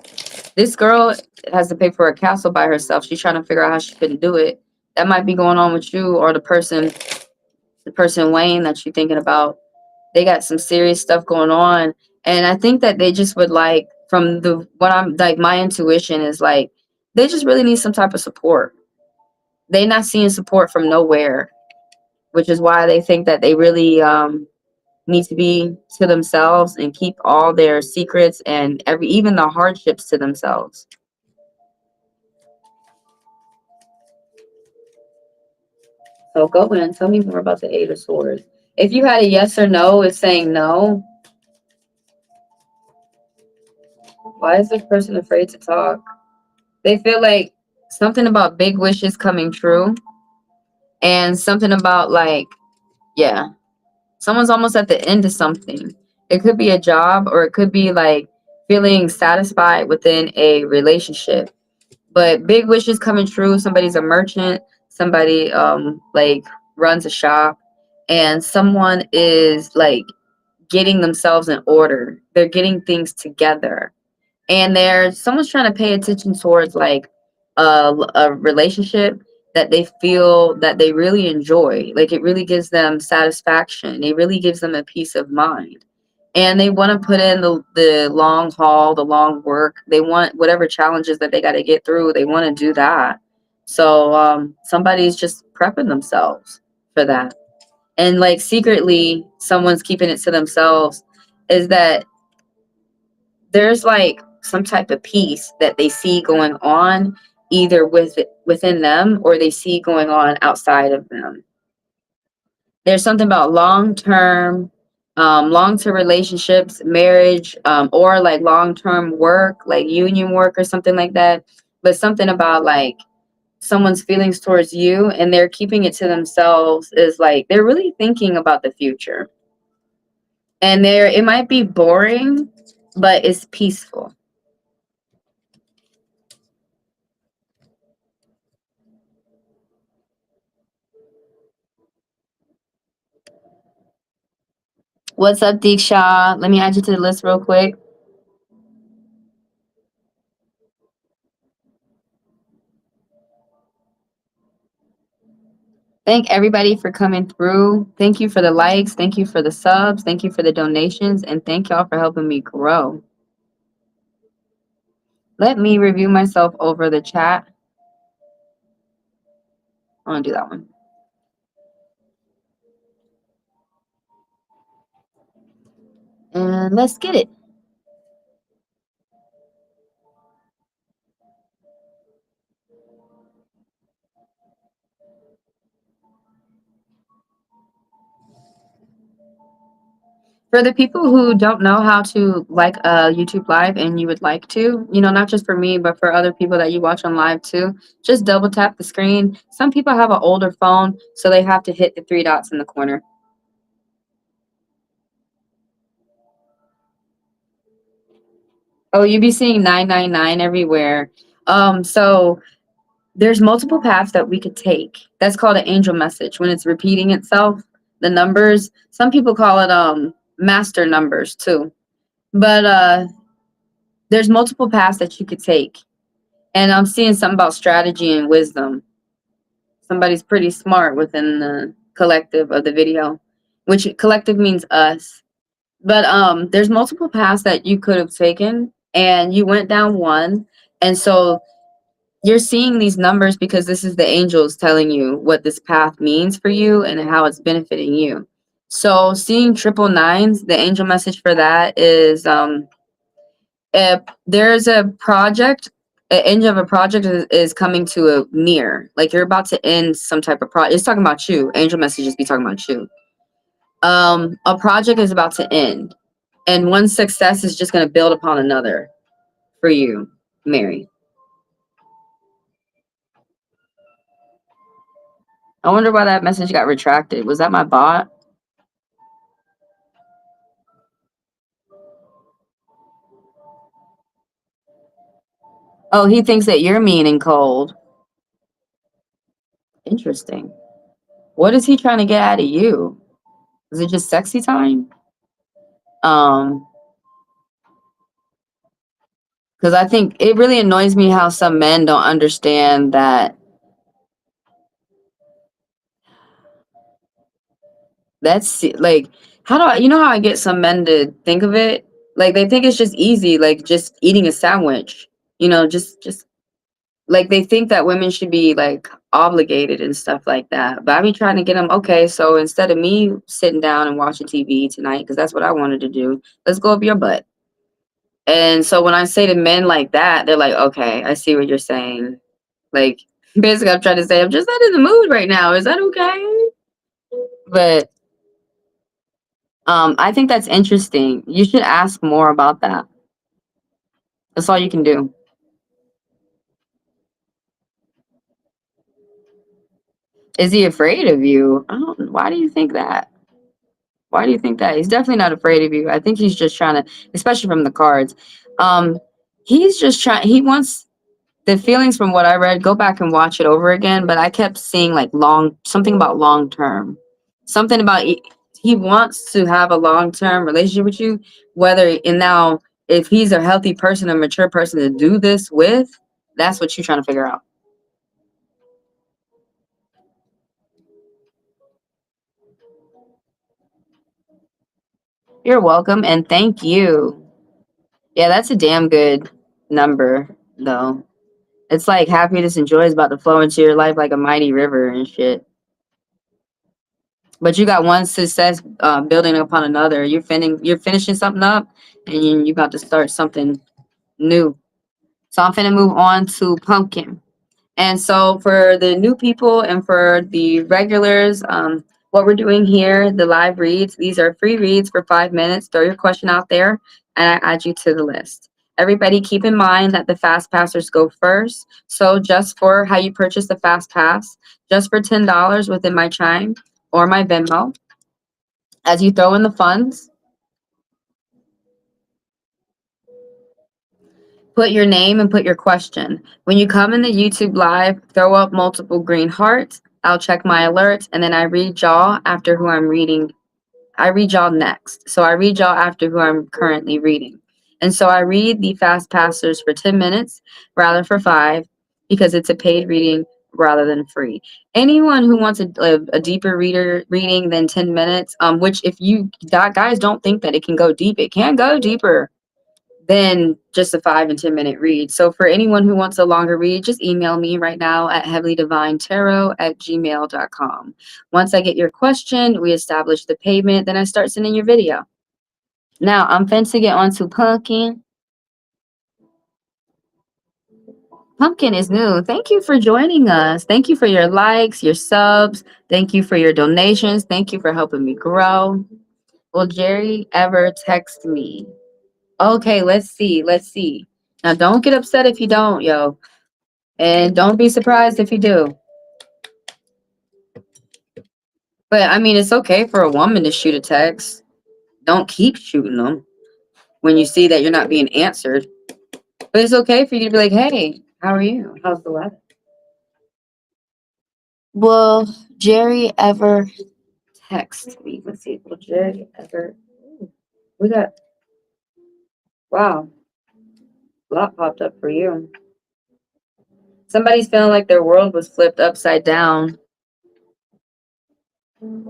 This girl has to pay for a castle by herself. She's trying to figure out how she couldn't do it. that might be going on with you or the person Wayne that you're thinking about. They got some serious stuff going on, and I think that they just would like from the what I'm like my intuition is like they just really need some type of support. They not seeing support from nowhere, which is why they think that they really need to be to themselves and keep all their secrets and every even the hardships to themselves. So go in, tell me more about the Eight of Swords. If you had a yes or no, it's saying no. Why is this person afraid to talk? They feel like something about big wishes coming true and something about like, yeah, someone's almost at the end of something. It could be a job or it could be like feeling satisfied within a relationship. But big wishes coming true. Somebody's a merchant, somebody like runs a shop, and someone is like getting themselves in order. They're getting things together. And there's someone's trying to pay attention towards like a relationship that they feel that they really enjoy. Like it really gives them satisfaction. It really gives them a peace of mind. And they want to put in the long haul, the long work. They want whatever challenges that they got to get through. They want to do that. So somebody's just prepping themselves for that. And like secretly, someone's keeping it to themselves. Is that there's like some type of peace that they see going on either within them or they see going on outside of them. There's something about long-term relationships, marriage, or like long-term work, like union work or something like that. But something about like someone's feelings towards you and they're keeping it to themselves is like they're really thinking about the future. And there it might be boring, but it's peaceful. What's up, Deeksha? Let me add you to the list real quick. Thank everybody for coming through. Thank you for the likes. Thank you for the subs. Thank you for the donations. And thank y'all for helping me grow. Let me review myself over the chat. I want to do that one. And let's get it. For the people who don't know how to like a YouTube live and you would like to, not just for me, but for other people that you watch on live too, just double tap the screen. Some people have an older phone, so they have to hit the three dots in the corner. Oh, you be seeing 999 everywhere. So there's multiple paths that we could take. That's called an angel message when it's repeating itself. The numbers, some people call it master numbers too. But there's multiple paths that you could take. And I'm seeing something about strategy and wisdom. Somebody's pretty smart within the collective of the video, which collective means us. But there's multiple paths that you could have taken and you went down one. And so you're seeing these numbers because this is the angels telling you what this path means for you and how it's benefiting you. So seeing triple nines, the angel message for that is if there's a project, the end of a project is coming to a near, like you're about to end some type of project. It's talking about you. Angel messages be talking about you. A project is about to end, and one success is just going to build upon another for you, Mary. I wonder why that message got retracted. Was that my bot? Oh, he thinks that you're mean and cold. Interesting. What is he trying to get out of you? Is it just sexy time? Um, because I think it really annoys me how some men don't understand that That's like, how do I, you know how I get some men to think of it? Like they think it's just easy, like just eating a sandwich. Just like they think that women should be like obligated and stuff like that. But I be trying to get them, okay, so instead of me sitting down and watching TV tonight, because that's what I wanted to do, let's go up your butt. And so when I say to men like that, they're like, okay, I see what you're saying. Like basically I'm trying to say I'm just not in the mood right now. Is that okay? But I think that's interesting. You should ask more about that. That's all you can do. Is he afraid of you? I don't. Why do you think that? Why do you think that? He's definitely not afraid of you. I think he's just trying to, especially from the cards. Um, he's just trying. He wants the feelings from what I read. Go back and watch it over again. But I kept seeing like something about long term, something about he wants to have a long term relationship with you. Whether and now, if he's a healthy person, a mature person to do this with, that's what you're trying to figure out. You're welcome and thank you. Yeah, that's a damn good number, though. It's like happiness and joy is about to flow into your life like a mighty river and shit. But you got one success building upon another. You're finishing something up, and you about to start something new. So I'm finna move on to pumpkin. And so for the new people and for the regulars, what we're doing here, the live reads, these are free reads for 5 minutes. Throw your question out there and I add you to the list. Everybody keep in mind that the fast passers go first. So just for how you purchase the fast pass, just for $10 within my Chime or my Venmo, as you throw in the funds, put your name and put your question. When you come in the YouTube live, throw up multiple green hearts. I'll check my alerts and then I read y'all after who I'm reading. I read y'all next. So I read y'all after who I'm currently reading. And so I read the fast passers for 10 minutes rather for 5 because it's a paid reading rather than free. Anyone who wants a deeper reading than 10 minutes, which if you guys don't think that it can go deep, it can go deeper than just a 5 and 10 minute read. So for anyone who wants a longer read, just email me right now at heavenlydivinetarot@gmail.com. Once I get your question, we establish the payment, then I start sending your video. Now I'm finna to get onto pumpkin. Pumpkin is new. Thank you for joining us. Thank you for your likes, your subs. Thank you for your donations. Thank you for helping me grow. Will Jerry ever text me? Okay, let's see. Let's see. Now don't get upset if you don't, yo. And don't be surprised if you do. But I mean, it's okay for a woman to shoot a text. Don't keep shooting them when you see that you're not being answered. But it's okay for you to be like, hey, how are you? How's the weather? Will Jerry ever text me? Let's see. Will Jerry ever? Ooh, we got, wow, a lot popped up for you. Somebody's feeling like their world was flipped upside down. Hmm.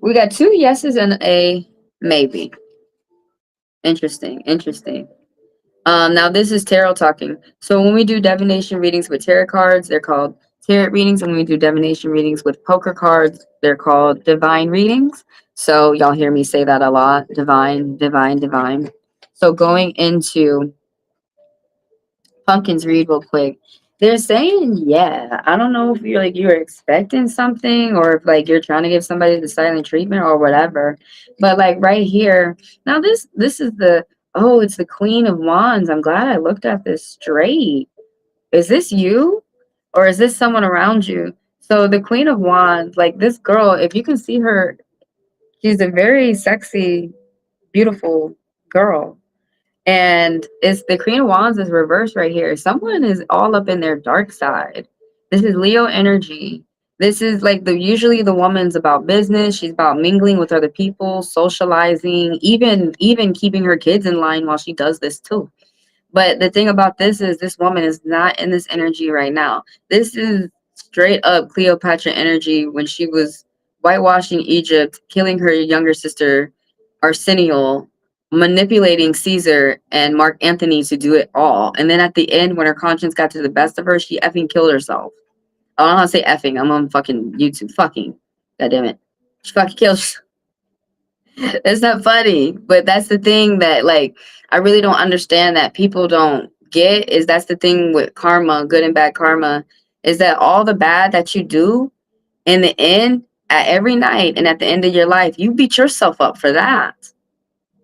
We got 2 yeses and a maybe. Interesting. Interesting. Now this is tarot talking. So when we do divination readings with tarot cards, they're called tarot readings. And when we do divination readings with poker cards, they're called divine readings. So y'all hear me say that a lot. Divine, divine, divine. So going into Pumpkins read real quick. They're saying, yeah. I don't know if you're expecting something or if like you're trying to give somebody the silent treatment or whatever. But like right here, now this is the it's the Queen of Wands. I'm glad I looked at this straight. Is this you? Or is this someone around you? So the Queen of Wands, like this girl, if you can see her, she's a very sexy, beautiful girl. And it's the Queen of Wands is reversed right here. Someone is all up in their dark side. This is Leo energy. This is like usually the woman's about business. She's about mingling with other people, socializing, even keeping her kids in line while she does this too. But the thing about this is this woman is not in this energy right now. This is Straight up Cleopatra energy when she was whitewashing Egypt, killing her younger sister, Arsenial, manipulating Caesar and Mark Antony to do it all. And then at the end, when her conscience got to the best of her, she effing killed herself. I don't know how to say effing. I'm on fucking YouTube. Fucking. God damn it. She fucking killed. It's not funny, but that's the thing that, like, I really don't understand that people don't get is that's the thing with karma, good and bad karma, is that all the bad that you do in the end, at every night and at the end of your life, you beat yourself up for that.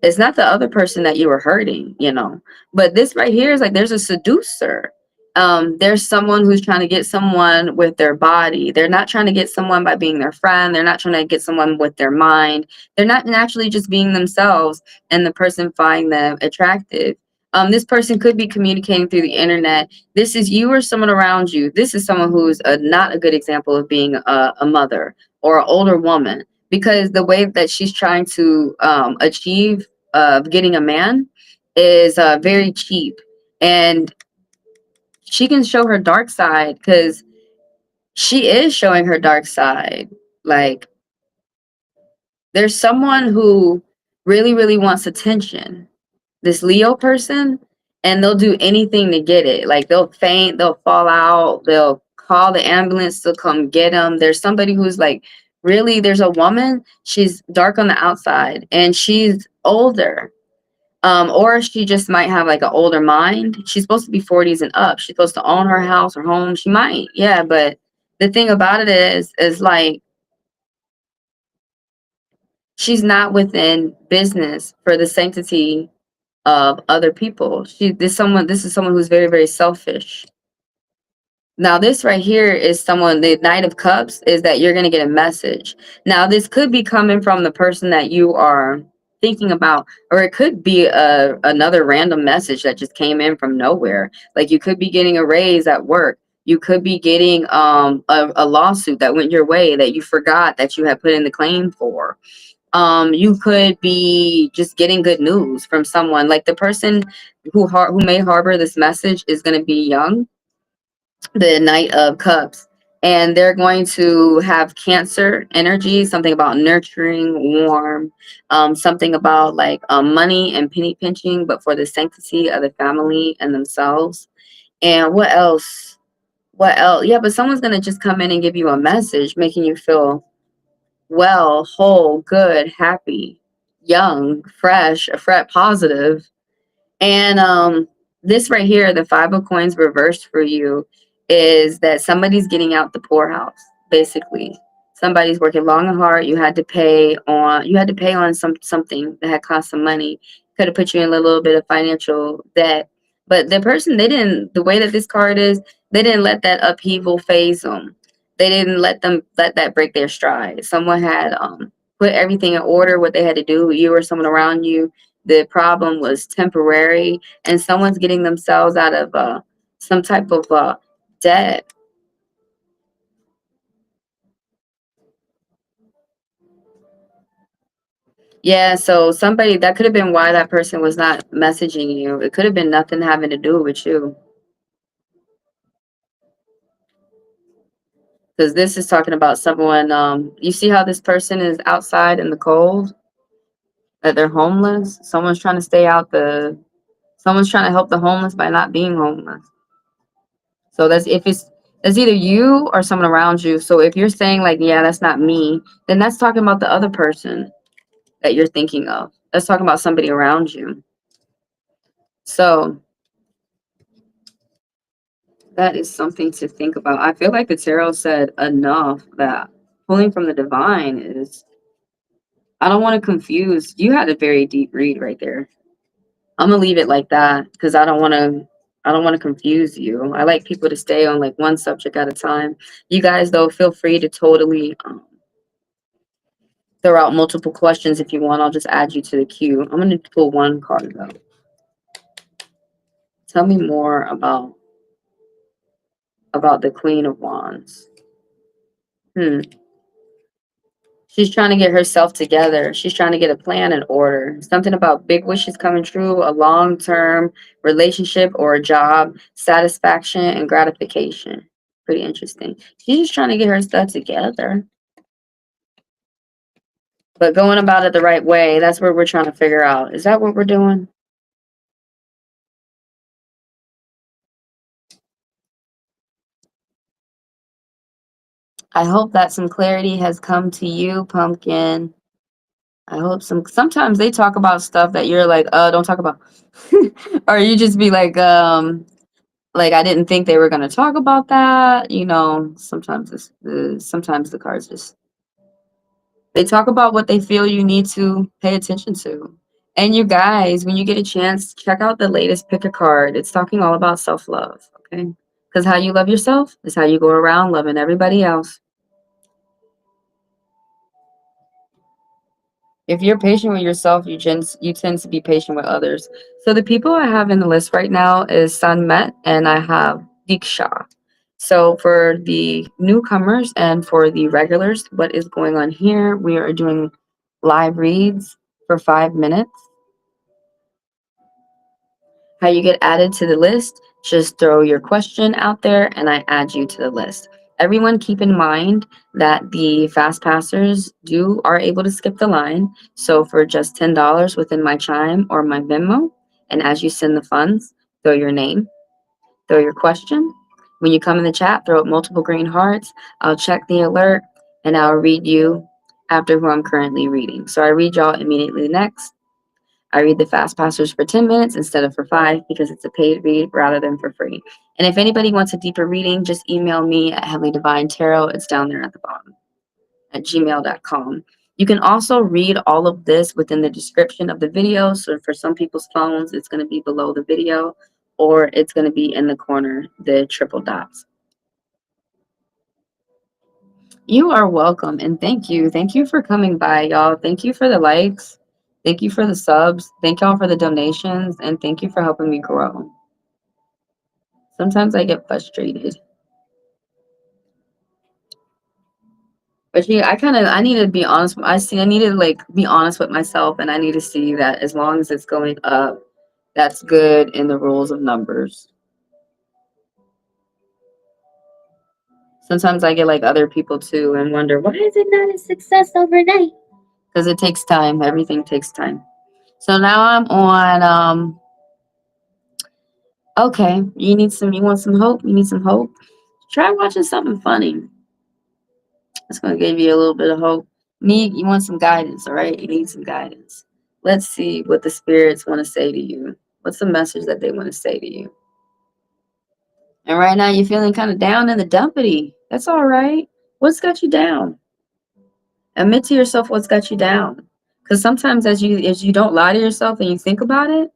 It's not the other person that you were hurting, you know. But this right here is like there's a seducer. There's someone who's trying to get someone with their body. They're not trying to get someone by being their friend. They're not trying to get someone with their mind. They're not naturally just being themselves and the person find them attractive. This person could be communicating through the internet. This is you or someone around you. This is someone who's not a good example of being a mother or an older woman because the way that she's trying to achieve getting a man is very cheap, and she can show her dark side because she is showing her dark side. Like there's someone who really, really wants attention. This Leo person, and they'll do anything to get it. Like they'll faint, they'll fall out, they'll call the ambulance to come get them. There's somebody who's like, really, there's a woman, she's dark on the outside and she's older. Or she just might have like an older mind. She's supposed to be 40s and up. She's supposed to own her house or home. She might, yeah, but the thing about it is like she's not within business for the sanctity of other people. This is someone who's very, very selfish. Now, this right here is someone, the Knight of Cups is that you're going to get a message. Now, this could be coming from the person that you are thinking about, or it could be another random message that just came in from nowhere. Like you could be getting a raise at work. You could be getting a lawsuit that went your way that you forgot that you had put in the claim for. You could be just getting good news from someone. Like the person who may harbor this message is going to be young, the Knight of Cups, and they're going to have Cancer energy, something about nurturing, warm, something about like money and penny pinching, but for the sanctity of the family and themselves. And what else? What else? Yeah, but someone's going to just come in and give you a message, making you feel well, whole, good, happy, young, fresh, a fret positive. And this right here, the five of coins reversed for you, is that somebody's getting out the poorhouse, basically. Somebody's working long and hard. You had to pay on something that had cost some money. Could have put you in a little bit of financial debt. But the person, they didn't, the way that this card is, they didn't let that upheaval phase them. They didn't let that break their stride. Someone had put everything in order, what they had to do, you or someone around you. The problem was temporary, and someone's getting themselves out of some type of debt. Yeah, so somebody that could have been why that person was not messaging you. It could have been nothing having to do with you. Because this is talking about someone, you see how this person is outside in the cold, that they're homeless. Someone's trying to help the homeless by not being homeless. So that's either you or someone around you. So if you're saying like, yeah, that's not me, then that's talking about the other person that you're thinking of. That's talking about somebody around you. So that is something to think about. I feel like the tarot said enough that pulling from the divine is, I don't want to confuse. You had a very deep read right there. I'm gonna leave it like that because I don't want to confuse you. I like people to stay on like one subject at a time. You guys though, feel free to totally throw out multiple questions if you want. I'll just add you to the queue. I'm gonna pull one card though. Tell me more about the Queen of Wands. Hmm. She's trying to get herself together. She's trying to get a plan in order. Something about big wishes coming true, a long-term relationship or a job, satisfaction and gratification pretty interesting. She's just trying to get her stuff together, but going about it the right way. That's what we're trying to figure out. Is that what we're doing? I hope that some clarity has come to you, Pumpkin. I hope sometimes they talk about stuff that you're like, don't talk about. Or you just be like I didn't think they were gonna talk about that. Sometimes sometimes the cards just they talk about what they feel you need to pay attention to. And you guys, when you get a chance, check out the latest pick a card. It's talking all about self-love, okay? Because how you love yourself is how you go around loving everybody else. If you're patient with yourself, you tend to be patient with others. So the people I have in the list right now is Sanmet and I have Diksha. So for the newcomers and for the regulars, what is going on here? We are doing live reads for 5 minutes. How you get added to the list, just throw your question out there and I add you to the list. Everyone keep in mind that the fast passers are able to skip the line. So for just $10 within my Chime or my Venmo, and as you send the funds, throw your name, throw your question. When you come in the chat, throw up multiple green hearts. I'll check the alert and I'll read you after who I'm currently reading. So I read y'all immediately next. I read the fast passers for 10 minutes instead of for 5 because it's a paid read rather than for free. And if anybody wants a deeper reading, just email me at Heavenly Divine Tarot. It's down there at the bottom at gmail.com. You can also read all of this within the description of the video. So for some people's phones, it's going to be below the video or it's going to be in the corner, the triple dots. You are welcome and thank you. Thank you for coming by, y'all. Thank you for the likes. Thank you for the subs. Thank y'all for the donations and thank you for helping me grow. Sometimes I get frustrated. But yeah, I need to be honest. I need to like be honest with myself and I need to see that as long as it's going up, that's good in the rules of numbers. Sometimes I get like other people too and wonder, why is it not a success overnight? Because it takes time. Everything takes time. So now I'm on okay, you want some hope? You need some hope? Try watching something funny. It's gonna give you a little bit of hope. You want some guidance, all right? You need some guidance. Let's see what the spirits want to say to you. What's the message that they want to say to you? And right now you're feeling kind of down in the dumpity. That's all right. What's got you down? Admit to yourself what's got you down. Because sometimes as you don't lie to yourself and you think about it,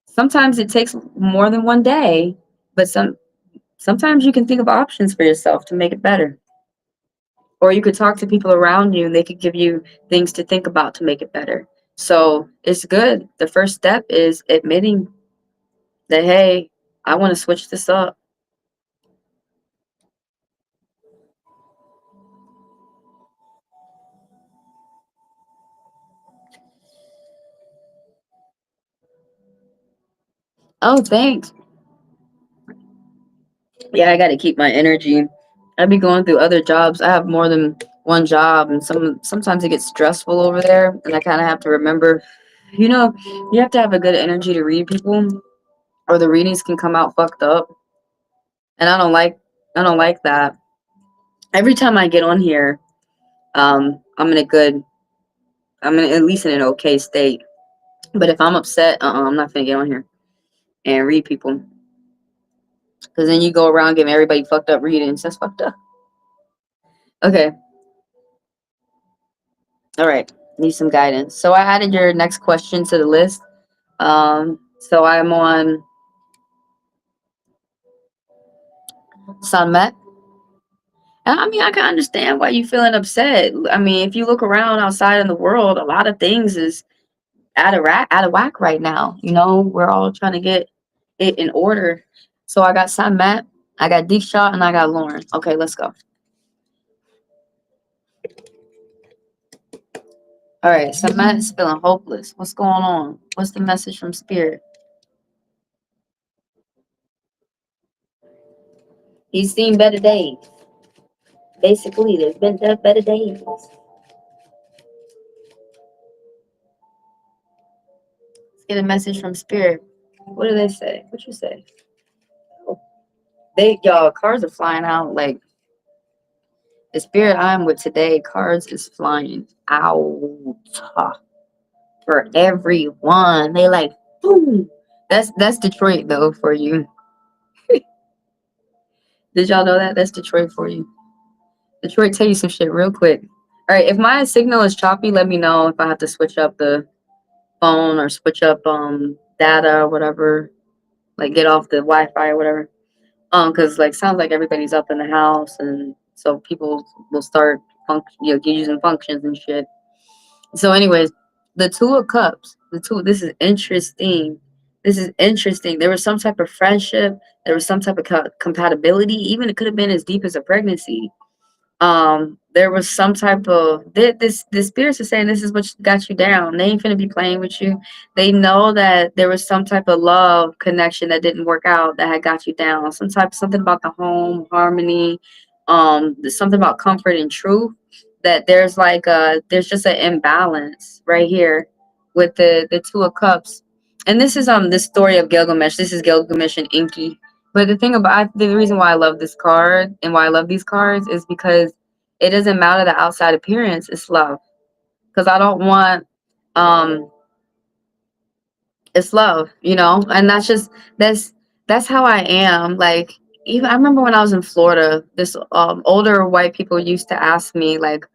sometimes it takes more than one day, but sometimes you can think of options for yourself to make it better. Or you could talk to people around you and they could give you things to think about to make it better. So it's good. The first step is admitting that, hey, I want to switch this up. Oh, thanks. Yeah, I got to keep my energy. I be going through other jobs. I have more than one job, and sometimes it gets stressful over there, and I kind of have to remember, you have to have a good energy to read people, or the readings can come out fucked up, and I don't like that. Every time I get on here, I'm in a good, I'm in at least in an okay state. But if I'm upset, I'm not gonna get on here and read people, because then you go around giving everybody fucked up readings. That's fucked up. Okay. All right, need some guidance. So I added your next question to the list. So I'm on Sunmet. And I mean, I can understand why you feeling upset. I mean, if you look around outside in the world, a lot of things is out of whack right now. We're all trying to get it in order. So I got Sunmet, I got Deep Shot, and I got Lauren. Okay, let's go. All right, Sunmet is feeling hopeless. What's going on? What's the message from Spirit? He's seen better days. Basically, there's been better days. Let's get a message from Spirit. What do they say? What you say? Oh, they y'all cards are flying out like the spirit I'm with today. Cards is flying out for everyone. They like boom. That's Detroit though for you. Did y'all know that? That's Detroit for you. Detroit tell you some shit real quick. All right, if my signal is choppy, let me know if I have to switch up the phone or switch up data or whatever. Like get off the Wi-Fi or whatever. Because like sounds like everybody's up in the house, and so people will start using functions and shit. So, anyways, the Two of Cups, the two. This is interesting. This is interesting. There was some type of friendship. There was some type of compatibility. Even it could have been as deep as a pregnancy. There was some type of this the spirits are saying this is what got you down. They ain't finna be playing with you. They know that there was some type of love connection that didn't work out that had got you down. Something about the home harmony, there's something about comfort and truth, that there's like there's just an imbalance right here with the Two of Cups. And this is this story of Gilgamesh. This is Gilgamesh and Inky. But the thing about the reason why I love this card and why I love these cards is because it doesn't matter the outside appearance, it's love. Because I don't want it's love, you know? And that's that's how I am. Like even I remember when I was in Florida, this older white people used to ask me, like,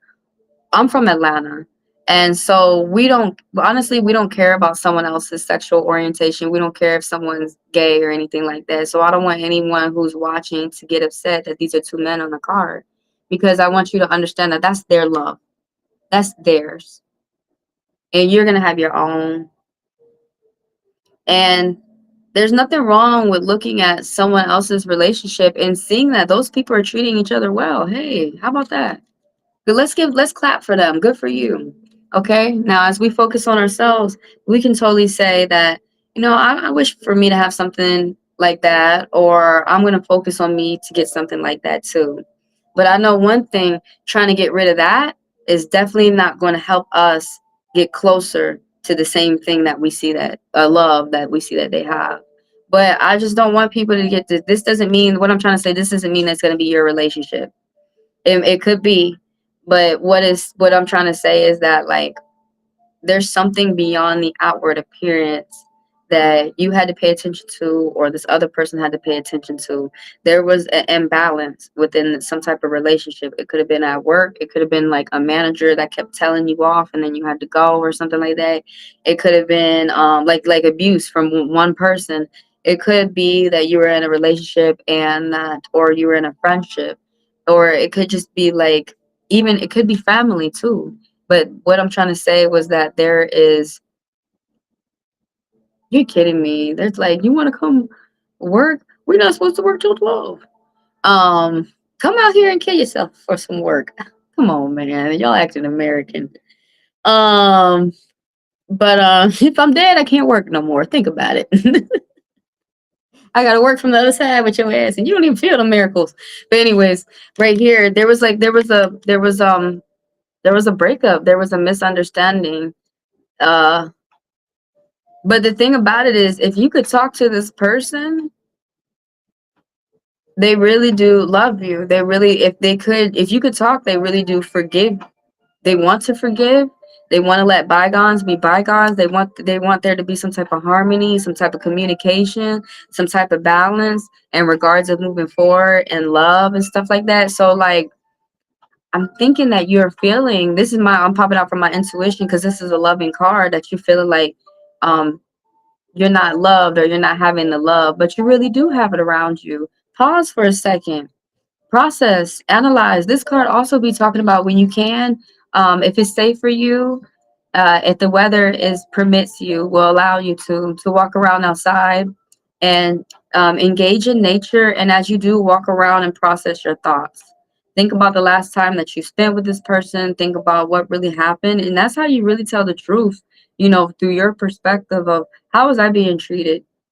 I'm from Atlanta. And so we don't honestly we don't care about someone else's sexual orientation. We don't care if someone's gay or anything like that. So I don't want anyone who's watching to get upset that these are two men on the card, because I want you to understand that that's their love. That's theirs. And you're going to have your own. And there's nothing wrong with looking at someone else's relationship and seeing that those people are treating each other well. Hey, how about that? But let's clap for them. Good for you. Okay. Now, as we focus on ourselves, we can totally say that, I wish for me to have something like that, or I'm going to focus on me to get something like that too. But I know one thing, trying to get rid of that is definitely not going to help us get closer to the same thing that we see that love that we see that they have. But I just don't want people to get this doesn't mean what I'm trying to say. This doesn't mean that's going to be your relationship. It could be, but what I'm trying to say is that, like, there's something beyond the outward appearance that you had to pay attention to, or this other person had to pay attention to. There was an imbalance within some type of relationship. It could have been at work. It could have been like a manager that kept telling you off and then you had to go or something like that. It could have been like abuse from one person. It could be that you were in a relationship and that, or you were in a friendship, or it could just be like, even it could be family too. But what I'm trying to say was that there is, you're kidding me. There's like, you want to come work? We're not supposed to work till 12. Come out here and kill yourself for some work. Come on, man. Y'all acting American. Um, but if I'm dead, I can't work no more. Think about it. I gotta work from the other side with your ass, and you don't even feel the miracles. But anyways, right here, there was a breakup. There was a misunderstanding. Uh, But the thing about it is, if you could talk to this person, they really do love you. They really, if you could talk, they really do forgive. They want to forgive. They want to let bygones be bygones. They want there to be some type of harmony, some type of communication, some type of balance in regards of moving forward and love and stuff like that. So like, I'm thinking that you're feeling, I'm popping out from my intuition, because this is a loving card, that you're feeling like, um, you're not loved, or you're not having the love, but you really do have it around you. Pause for a second, process, analyze. This card also be talking about when you can, if it's safe for you, if the weather is permits you, will allow you to walk around outside and engage in nature. And as you do, walk around and process your thoughts. Think about the last time that you spent with this person. Think about what really happened, and that's how you really tell the truth. Through your perspective of, how was I being treated?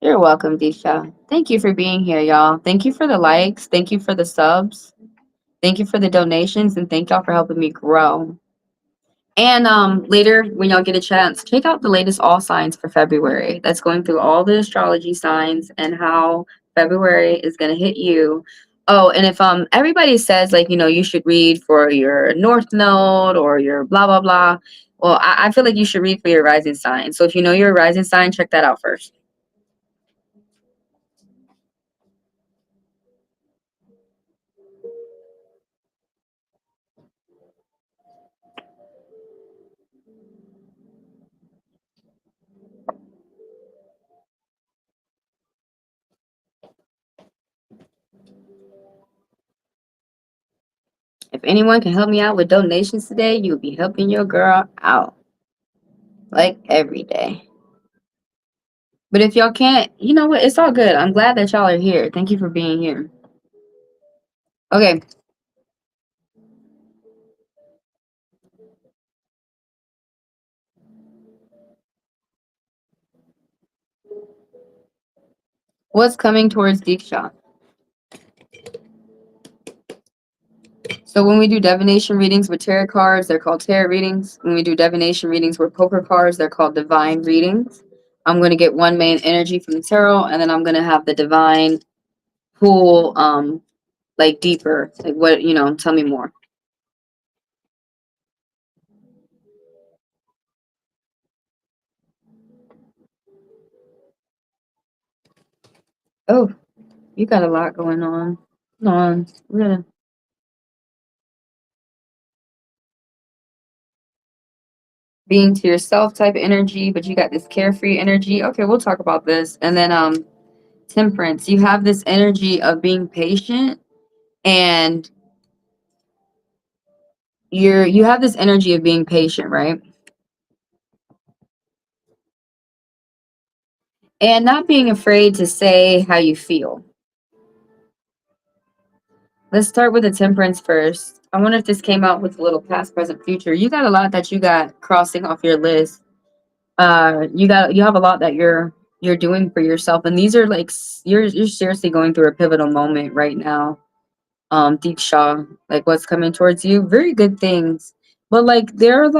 You're welcome, Disha. Thank you for being here, y'all. Thank you for the likes. Thank you for the subs. Thank you for the donations, and thank y'all for helping me grow. And later, when y'all get a chance, check out the latest all signs for February. That's going through all the astrology signs and how February is gonna hit you. Oh, and if everybody says like you should read for your North Node or your blah blah blah, well, I feel like you should read for your rising sign. So if you know your rising sign, check that out first. If anyone can help me out with donations today, you'll be helping your girl out like every day. But if y'all can't, you know what? It's all good. I'm glad that y'all are here. Thank you for being here. Okay, what's coming towards Diksha? So when we do divination readings with tarot cards, they're called tarot readings. When we do divination readings with poker cards, they're called divine readings. I'm going to get one main energy from the tarot, and then I'm going to have the divine pull, like deeper. Like what, tell me more. Oh, you got a lot going on. Hold on. We're gonna being to yourself type energy, but you got this carefree energy. Okay, we'll talk about this. And then temperance. You have this energy of being patient, and you have this energy of being patient, right? And not being afraid to say how you feel. Let's start with the temperance first. I wonder if this came out with a little past, present, future. You got a lot that you got crossing off your list. You have a lot that you're doing for yourself, and these are like you're seriously going through a pivotal moment right now. Deeksha, like what's coming towards you, very good things, but they're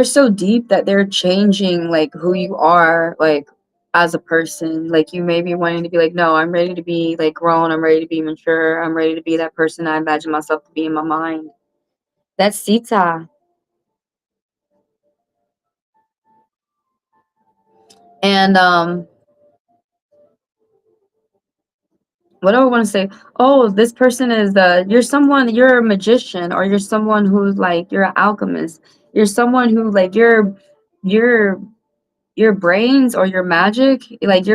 so deep that they're changing like who you are, like as a person. Like you may be wanting to be like, no, I'm ready to be like grown, I'm ready to be mature, I'm ready to be that person I imagine myself to be in my mind. That's Sita. And what do I want to say? Oh, this person is you're a magician, or you're someone who's like you're an alchemist. You're someone who like your your brains or your magic, like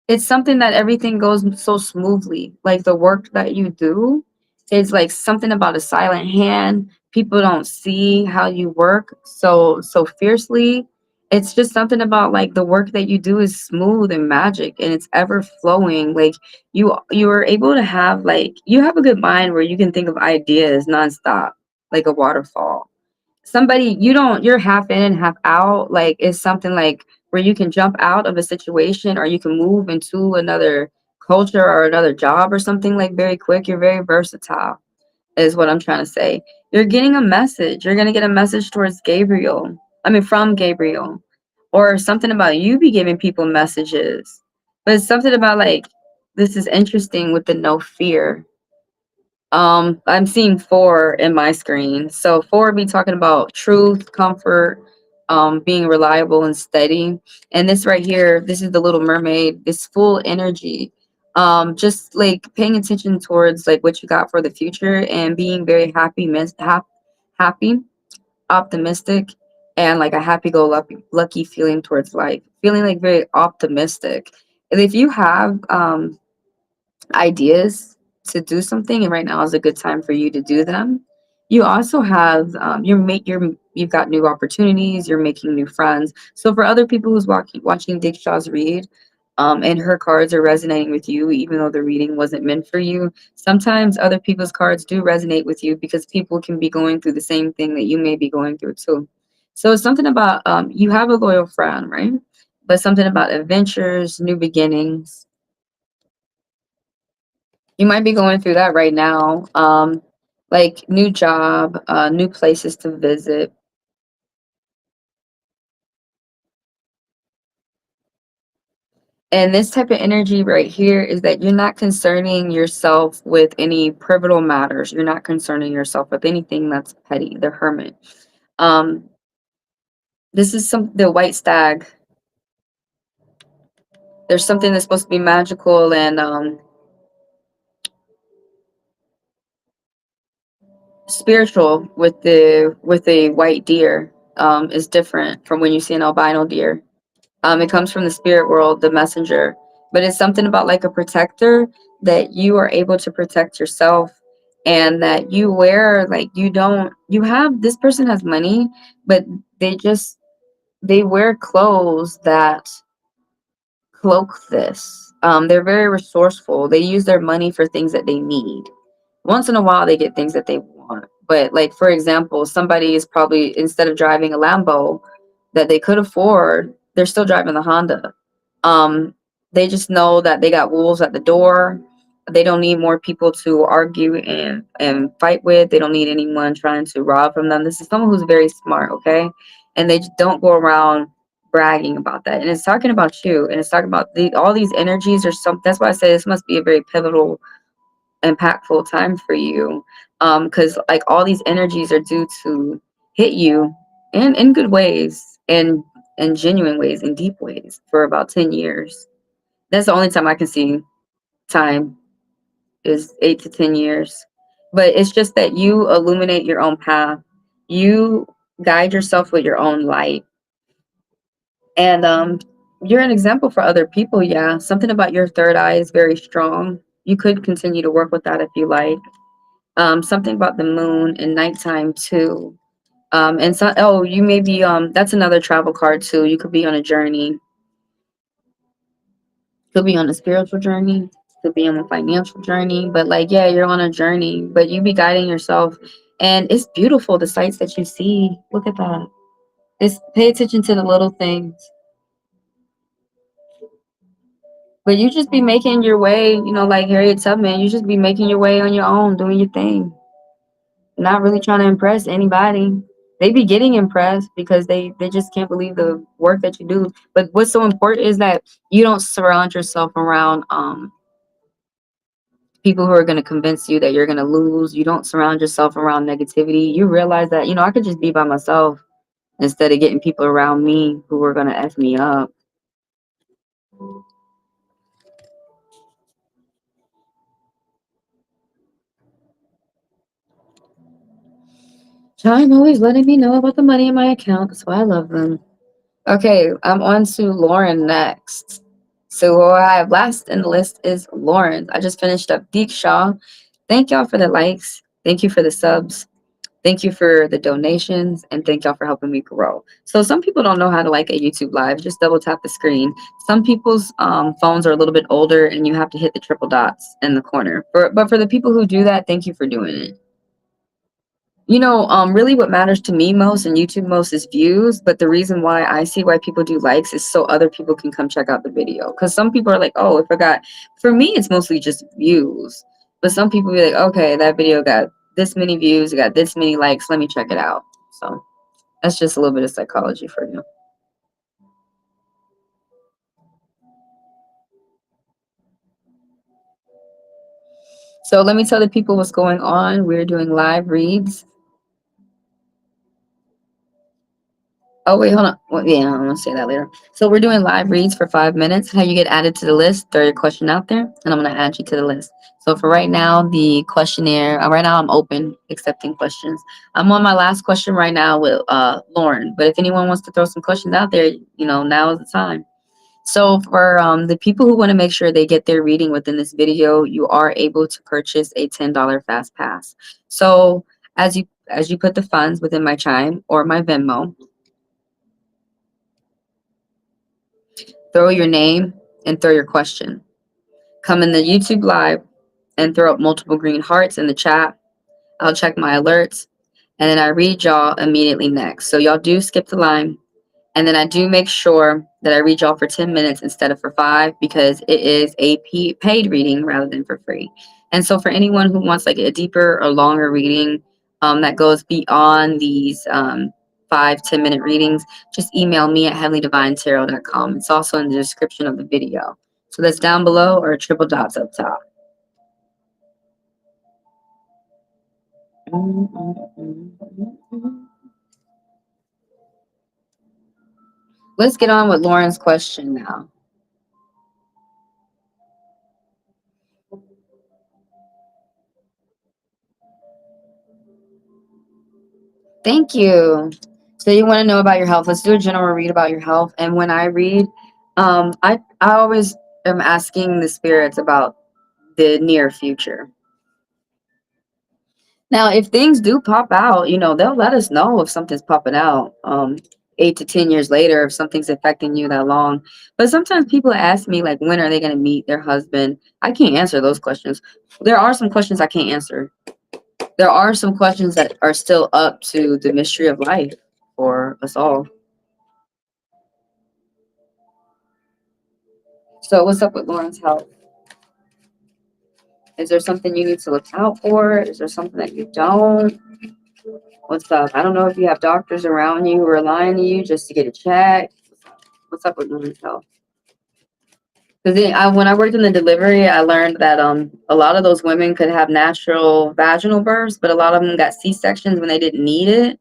it's something that everything goes so smoothly. Like the work that you do is like something about a silent hand. People don't see how you work so fiercely. It's just something about like the work that you do is smooth and magic, and it's ever flowing. Like you are able to have like you have a good mind where you can think of ideas nonstop, like a waterfall. Somebody you're half in and half out, like it's something like where you can jump out of a situation, or you can move into another culture or another job or something like very quick. You're very versatile is what I'm trying to say. You're getting a message. You're going to get a message towards Gabriel. I mean from Gabriel, or something about you be giving people messages. But it's something about like this is interesting with the no fear. I'm seeing four in my screen. So four be talking about truth, comfort, being reliable and steady. And this right here, this is the Little Mermaid, this full energy. Just like paying attention towards like what you got for the future and being very happy, optimistic, and like a happy-go-lucky feeling towards life. Feeling like very optimistic. And if you have ideas to do something, and right now is a good time for you to do them. You also have you've got new opportunities, you're making new friends. So for other people who's watching Dick Shaw's read, and her cards are resonating with you even though the reading wasn't meant for you, sometimes other people's cards do resonate with you because people can be going through the same thing that you may be going through too. So it's something about you have a loyal friend, right? but something about adventures, new beginnings. You might be going through that right now. Like new job, new places to visit. And this type of energy right here is that you're not concerning yourself with any pivotal matters. You're not concerning yourself with anything that's petty, the hermit. Um, this is the white stag. There's something that's supposed to be magical and spiritual with a white deer. Is different from when you see an albino deer. It comes from the spirit world, the messenger, but it's something about like a protector that you are able to protect yourself, and that you wear like you don't you have this person has money, but they just they wear clothes that cloak this. They're very resourceful. They use their money for things that they need. Once in a while, they get things that they want. But like for example, somebody is probably instead of driving a Lambo that they could afford, they're still driving the Honda. Um, they just know that they got wolves at the door. They don't need more people to argue and fight with. They don't need anyone trying to rob from them. This is someone who's very smart, okay? And they just don't go around bragging about that. And it's talking about you, and it's talking about all these energies or something. That's why I say this must be a very pivotal, impactful time for you, because like all these energies are due to hit you in good ways and in genuine ways, in deep ways for about 10 years. That's the only time I can see time is 8 to 10 years. But it's just that you illuminate your own path. You guide yourself with your own light. And you're an example for other people. Yeah, something about your third eye is very strong. You could continue to work with that if you like. Something about the moon and nighttime too. And so, oh, you may be that's another travel card too. You could be on a journey, could be on a spiritual journey, could be on a financial journey, but like yeah, you're on a journey, but you be guiding yourself, and it's beautiful the sights that you see. Look at that. It's pay attention to the little things. But you just be making your way, like Harriet Tubman, you just be making your way on your own, doing your thing, not really trying to impress anybody. They be getting impressed because they just can't believe the work that you do. But what's so important is that you don't surround yourself around people who are going to convince you that you're going to lose. You don't surround yourself around negativity. You realize that I could just be by myself instead of getting people around me who are going to f me up. Chime always letting me know about the money in my account. That's why I love them. Okay, I'm on to Lauren next. So who I have last in the list is Lauren. I just finished up Deekshaw. Thank y'all for the likes. Thank you for the subs. Thank you for the donations. And thank y'all for helping me grow. So some people don't know how to like a YouTube live. Just double tap the screen. Some people's phones are a little bit older and you have to hit the triple dots in the corner. But for the people who do that, thank you for doing it. Really what matters to me most and YouTube most is views. But the reason why I see why people do likes is so other people can come check out the video. Because some people are like, oh, I forgot. For me, it's mostly just views. But some people be like, okay, that video got this many views, it got this many likes. Let me check it out. So that's just a little bit of psychology for you. So let me tell the people what's going on. We're doing live reads. Oh, wait, hold on. Well, yeah, I'm going to say that later. So we're doing live reads for 5 minutes. How you get added to the list, throw your question out there, and I'm going to add you to the list. So for right now, the questionnaire, right now I'm open, accepting questions. I'm on my last question right now with Lauren. But if anyone wants to throw some questions out there, now is the time. So for the people who want to make sure they get their reading within this video, you are able to purchase a $10 fast pass. So as you put the funds within my Chime or my Venmo, throw your name and throw your question. Come in the YouTube live and throw up multiple green hearts in the chat. I'll check my alerts and then I read y'all immediately next. So y'all do skip the line And then I do make sure that I read y'all for 10 minutes instead of for 5 because it is a paid reading rather than for free. And so for anyone who wants like a deeper or longer reading that goes beyond these 5-10 minute readings, just email me at heavenlydivinetarot.com. It's also in the description of the video. So that's down below or triple dots up top. Let's get on with Lauren's question now. Thank you. So you want to know about your health? Let's do a general read about your health. And when I read, I always am asking the spirits about the near future. Now, if things do pop out, they'll let us know if something's popping out. 8 to 10 years later, if something's affecting you that long. But sometimes people ask me like, when are they going to meet their husband? I can't answer those questions. There are some questions I can't answer. There are some questions that are still up to the mystery of life for us all. So what's up with Lauren's health? Is there something you need to look out for? Is there something that you don't? What's up? I don't know if you have doctors around you who are lying to you just to get a check. What's up with Lauren's health? Because when I worked in the delivery, I learned that a lot of those women could have natural vaginal births, but a lot of them got C-sections when they didn't need it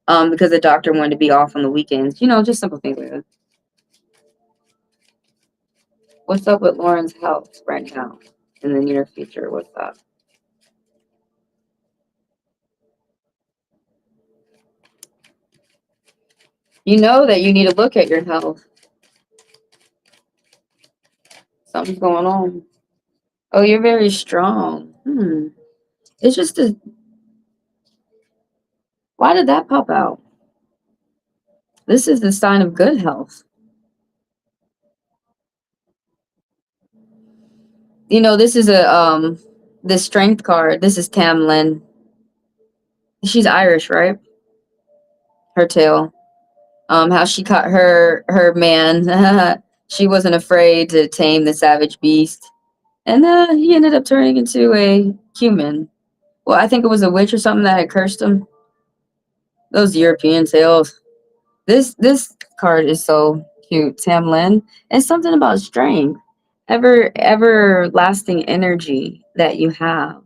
because the doctor wanted to be off on the weekends. Just simple things like that. What's up with Lauren's health right now in the near future? What's up? You know that you need to look at your health. Something's going on. Oh, you're very strong. It's just why did that pop out? This is the sign of good health. This is the strength card. This is Tamlin. She's Irish, right? Her tail. How she caught her man. She wasn't afraid to tame the savage beast. And he ended up turning into a human. Well, I think it was a witch or something that had cursed him. Those European tales. This card is so cute, Tamlin. And something about strength, everlasting energy that you have.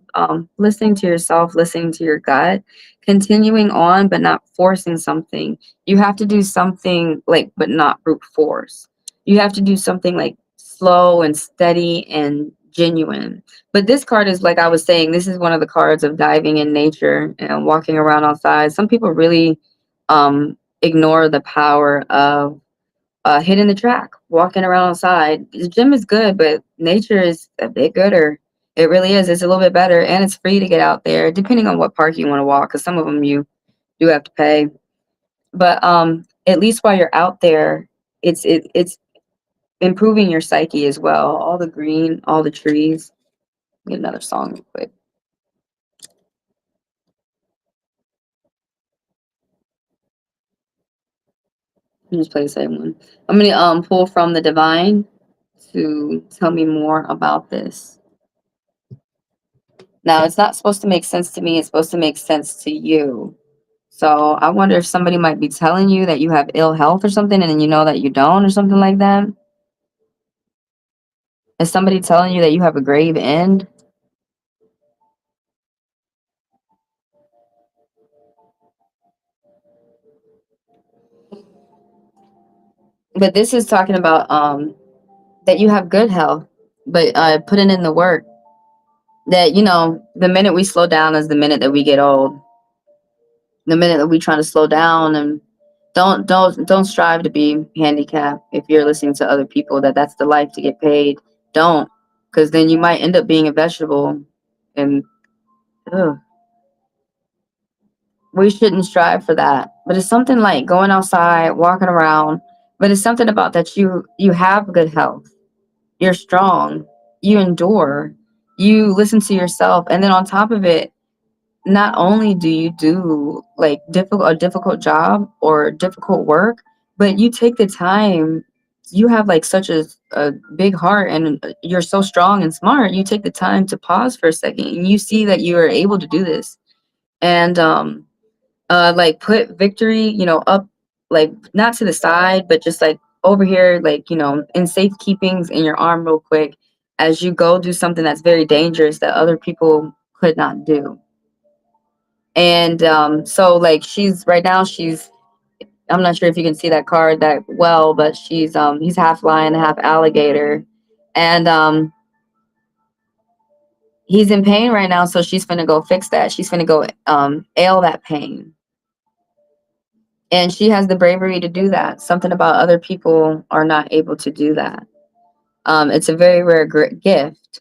Listening to yourself, listening to your gut, continuing on, but not forcing something. You have to do something like, but not brute force. You have to do something like slow and steady and genuine. But this card is like I was saying, this is one of the cards of diving in nature and walking around outside. Some people really ignore the power of hitting the track, walking around outside. The gym is good, but nature is a bit gooder. It really is. It's a little bit better, and it's free to get out there, depending on what park you want to walk. Because some of them you do have to pay. But at least while you're out there, it's improving your psyche as well. All the green, all the trees. Get another song real quick. I'll just play the same one. I'm gonna pull from the divine to tell me more about this. Now, it's not supposed to make sense to me. It's supposed to make sense to you. So I wonder if somebody might be telling you that you have ill health or something, and then you know that you don't, or something like that. Is somebody telling you that you have a grave end? But this is talking about that you have good health, but putting in the work. That the minute we slow down is the minute that we get old. The minute that we try to slow down and don't strive to be handicapped. If you're listening to other people that's the life to get paid, don't, because then you might end up being a vegetable. And ugh, we shouldn't strive for that. But it's something like going outside, walking around. But it's something about that you have good health, you're strong, you endure, you listen to yourself, and then on top of it, not only do you do like a difficult job or difficult work, but you take the time. You have like such a big heart, and you're so strong and smart. You take the time to pause for a second, and you see that you are able to do this. And like put victory, up, like not to the side, but just like over here, like, in safe keepings in your arm real quick, as you go do something that's very dangerous that other people could not do. And so like she's right now, she's I'm not sure if you can see that card that well, but he's half lion, half alligator. And he's in pain right now, so she's gonna go fix that. She's gonna go ail that pain. And she has the bravery to do that. Something about other people are not able to do that. It's a very rare gift.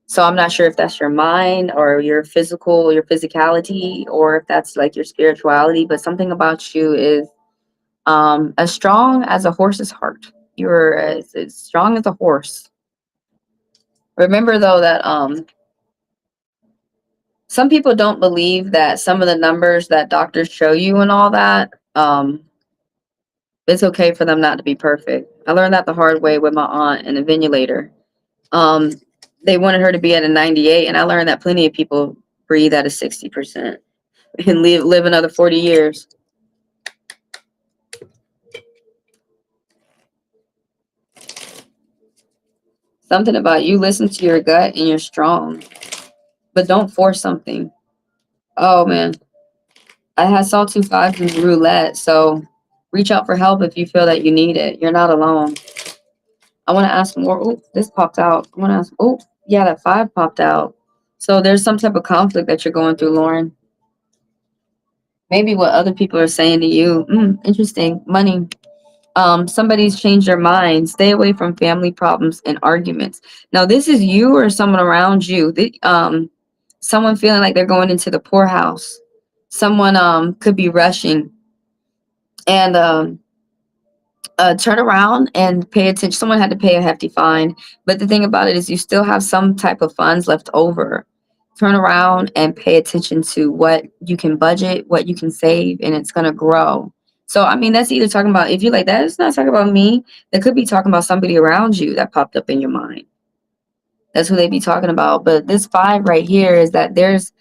So I'm not sure if that's your mind or your physicality, or if that's like your spirituality. But something about you is as strong as a horse's heart. You're as strong as a horse. Remember though that some people don't believe that some of the numbers that doctors show you and all that. It's okay for them not to be perfect. I learned that the hard way with my aunt and the ventilator. Um, they wanted her to be at a 98, and I learned that plenty of people breathe at a 60% and live another 40 years. Something about you listen to your gut and you're strong, but don't force something. Oh man, I had saw 2 5s in roulette, so reach out for help if you feel that you need it. You're not alone. I want to ask more. Oh, this popped out. I want to ask. Oh, yeah, that 5 popped out. So there's some type of conflict that you're going through, Lauren. Maybe what other people are saying to you. Interesting. Money. Somebody's changed their mind. Stay away from family problems and arguments. Now, this is you or someone around you. Someone feeling like they're going into the poorhouse. Someone could be rushing, and turn around and pay attention. Someone had to pay a hefty fine, but the thing about it is you still have some type of funds left over. Turn around and pay attention to what you can budget, what you can save, and it's going to grow. So I mean, that's either talking about, if you're like that, it's not talking about me. That could be talking about somebody around you that popped up in your mind. That's who they be talking about. But this 5 right here is that there's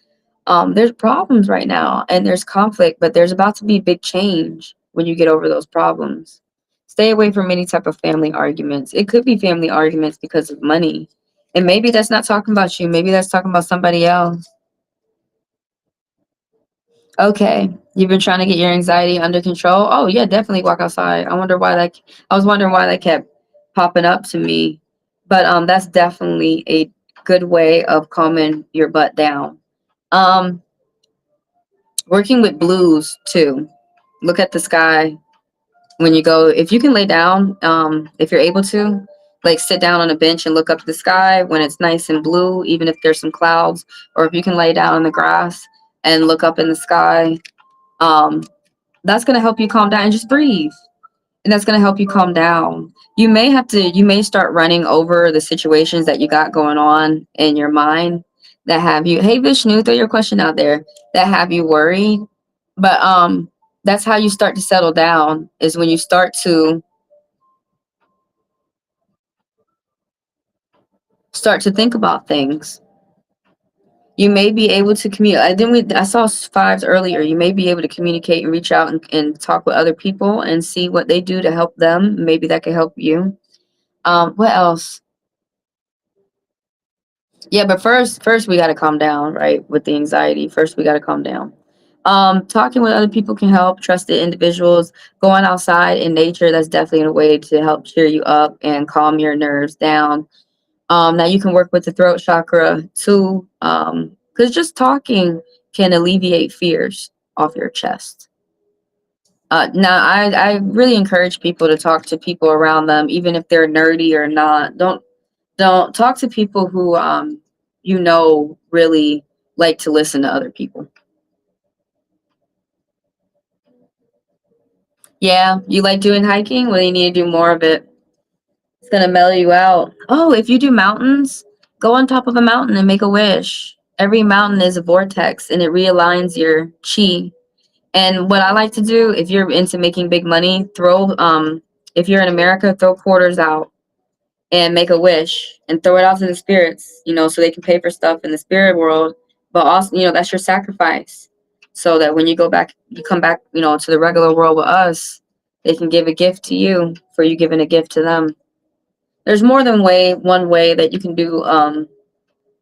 problems right now and there's conflict, but there's about to be big change when you get over those problems. Stay away from any type of family arguments. It could be family arguments because of money. And maybe that's not talking about you. Maybe that's talking about somebody else. Okay. You've been trying to get your anxiety under control. Oh yeah, definitely walk outside. I was wondering why that kept popping up to me. But that's definitely a good way of calming your butt down. Um Working with blues too. Look at the sky when you go. If you can lay down, if you're able to, like sit down on a bench and look up at the sky when it's nice and blue, even if there's some clouds, or if you can lay down in the grass and look up in the sky, um, that's gonna help you calm down and just breathe. And that's going to help you calm down. You may start running over the situations that you got going on in your mind that have you, hey Vishnu, throw your question out there, that have you worried. But that's how you start to settle down, is when you start to think about things. You may be able to communicate. I saw 5s earlier. You may be able to communicate and reach out and talk with other people and see what they do to help them. Maybe that could help you. What else? Yeah, but first we got to calm down, right? With the anxiety, first we got to calm down. Talking with other people can help. Trusted individuals, going outside in nature, that's definitely a way to help cheer you up and calm your nerves down. Now you can work with the throat chakra too, because just talking can alleviate fears off your chest. Now I really encourage people to talk to people around them, even if they're nerdy or not. Don't talk to people who really like to listen to other people. Yeah, you like doing hiking? Well, you need to do more of it. It's gonna mellow you out. Oh, if you do mountains, go on top of a mountain and make a wish. Every mountain is a vortex and it realigns your chi. And what I like to do, if you're into making big money, if you're in America, throw quarters out and make a wish and throw it out to the spirits, so they can pay for stuff in the spirit world. But also, that's your sacrifice. So that when you come back, to the regular world with us, they can give a gift to you for you giving a gift to them. There's more than one way that you can do.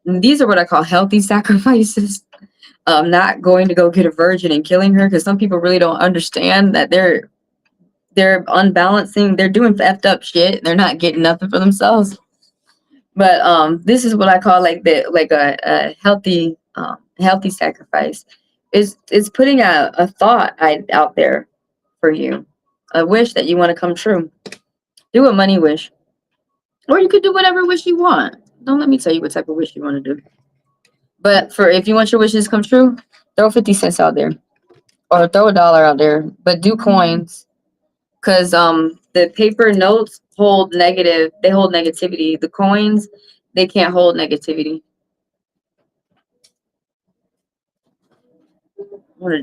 These are what I call healthy sacrifices. Not going to go get a virgin and killing her, because some people really don't understand that they're unbalancing. They're doing effed up shit. They're not getting nothing for themselves. But this is what I call a healthy sacrifice. Is putting a thought out there for you, a wish that you want to come true. Do a money wish, or you could do whatever wish you want. Don't let me tell you what type of wish you want to do. But for if you want your wishes to come true, throw 50 cents out there, or throw a dollar out there. But do coins, because the paper notes hold negative. They hold negativity. The coins, they can't hold negativity.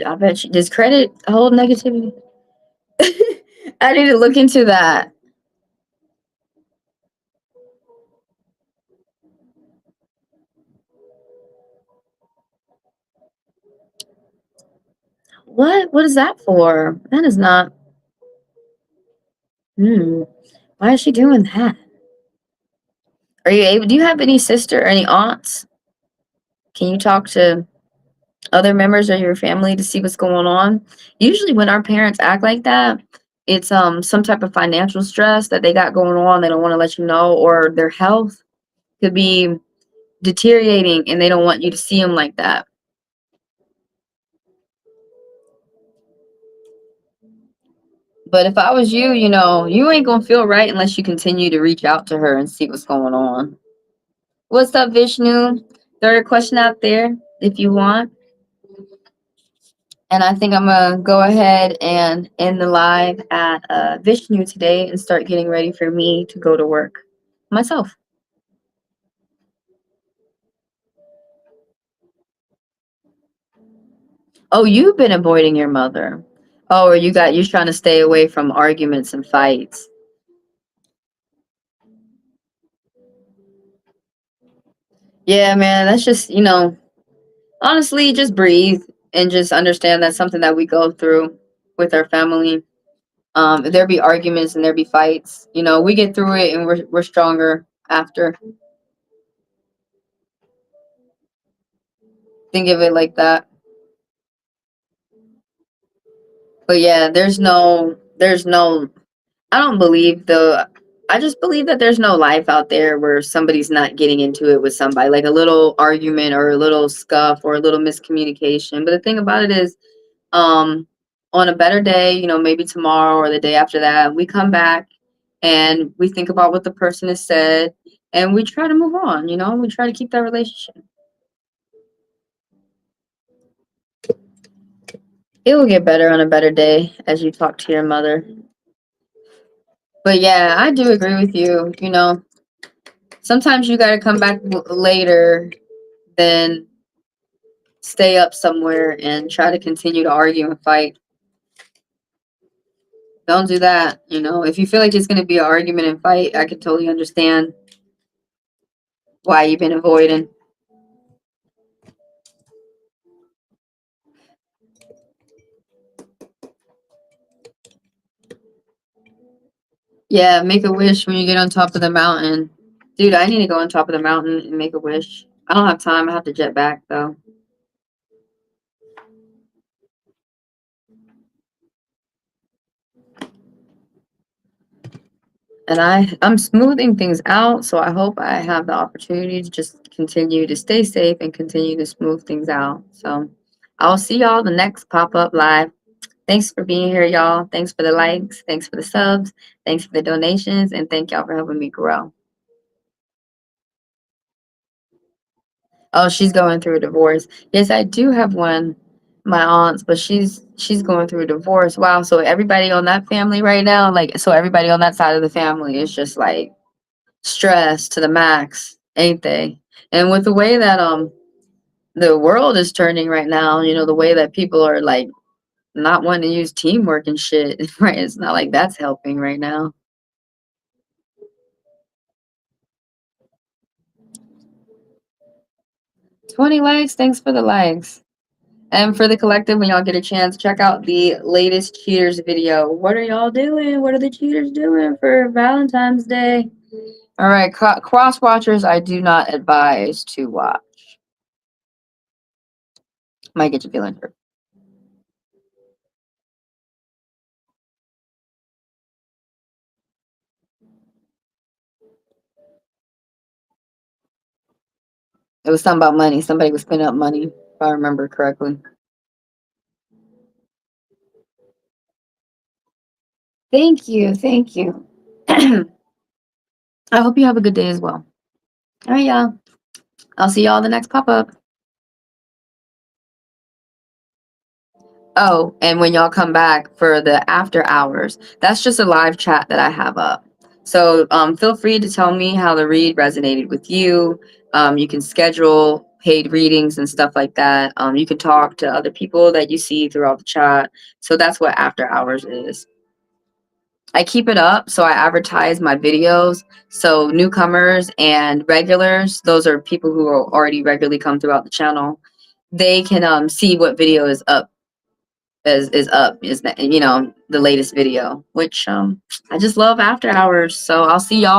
I bet you, does credit hold negativity? I need to look into that. What is that for? That is not. Hmm. Why is she doing that? Are you able? Do you have any sister or any aunts? Can you talk to other members of your family to see what's going on? Usually, when our parents act like that, it's some type of financial stress that they got going on. They don't want to let you know, or their health could be deteriorating, and they don't want you to see them like that. But if I was you, you ain't gonna feel right unless you continue to reach out to her and see what's going on. What's up, Vishnu? Throw a question out there if you want. And I think I'm gonna go ahead and end the live at Vishnu today and start getting ready for me to go to work myself. Oh, you've been avoiding your mother. Oh, or you're trying to stay away from arguments and fights. Yeah, man, that's just, honestly, just breathe and just understand that's something that we go through with our family. There be arguments and there be fights. We get through it and we're stronger after. Think of it like that. But yeah, there's no. I don't believe the. I just believe that there's no life out there where somebody's not getting into it with somebody, like a little argument or a little scuff or a little miscommunication. But the thing about it is, um, on a better day, maybe tomorrow or the day after that, we come back and we think about what the person has said and we try to move on. We try to keep that relationship. It will get better on a better day as you talk to your mother. But yeah, I do agree with you. Sometimes you got to come back later than stay up somewhere and try to continue to argue and fight. Don't do that. If you feel like it's going to be an argument and fight, I could totally understand why you've been avoiding. Yeah, make a wish when you get on top of the mountain. Dude, I need to go on top of the mountain and make a wish. I don't have time. I have to jet back though. And I'm smoothing things out, so I hope I have the opportunity to just continue to stay safe and continue to smooth things out. So I'll see y'all the next pop-up live. Thanks for being here, y'all. Thanks for the likes. Thanks for the subs. Thanks for the donations. And thank y'all for helping me grow. Oh, she's going through a divorce. Yes, I do have one, my aunt's, but she's going through a divorce. Wow. So everybody on that family right now, so everybody on that side of the family is just like stressed to the max, ain't they? And with the way that the world is turning right now, the way that people are like not wanting to use teamwork and shit. Right? It's not like that's helping right now. 20 likes. Thanks for the likes. And for the collective, when y'all get a chance, check out the latest Cheaters video. What are y'all doing? What are the Cheaters doing for Valentine's Day? All right, cross watchers, I do not advise to watch. Might get you feeling hurt. It was something about money. Somebody was spending up money, if I remember correctly. Thank you. Thank you. I hope you have a good day as well. All right, y'all. I'll see y'all in the next pop up. Oh, and when y'all come back for the after hours, that's just a live chat that I have up. So feel free to tell me how the read resonated with you. You can schedule paid readings and stuff like that. You can talk to other people that you see throughout the chat. So that's what after hours is. I keep it up, so I advertise my videos. So newcomers and regulars, those are people who are already regularly come throughout the channel. They can see what video is up is the latest video, which I just love after hours. So I'll see y'all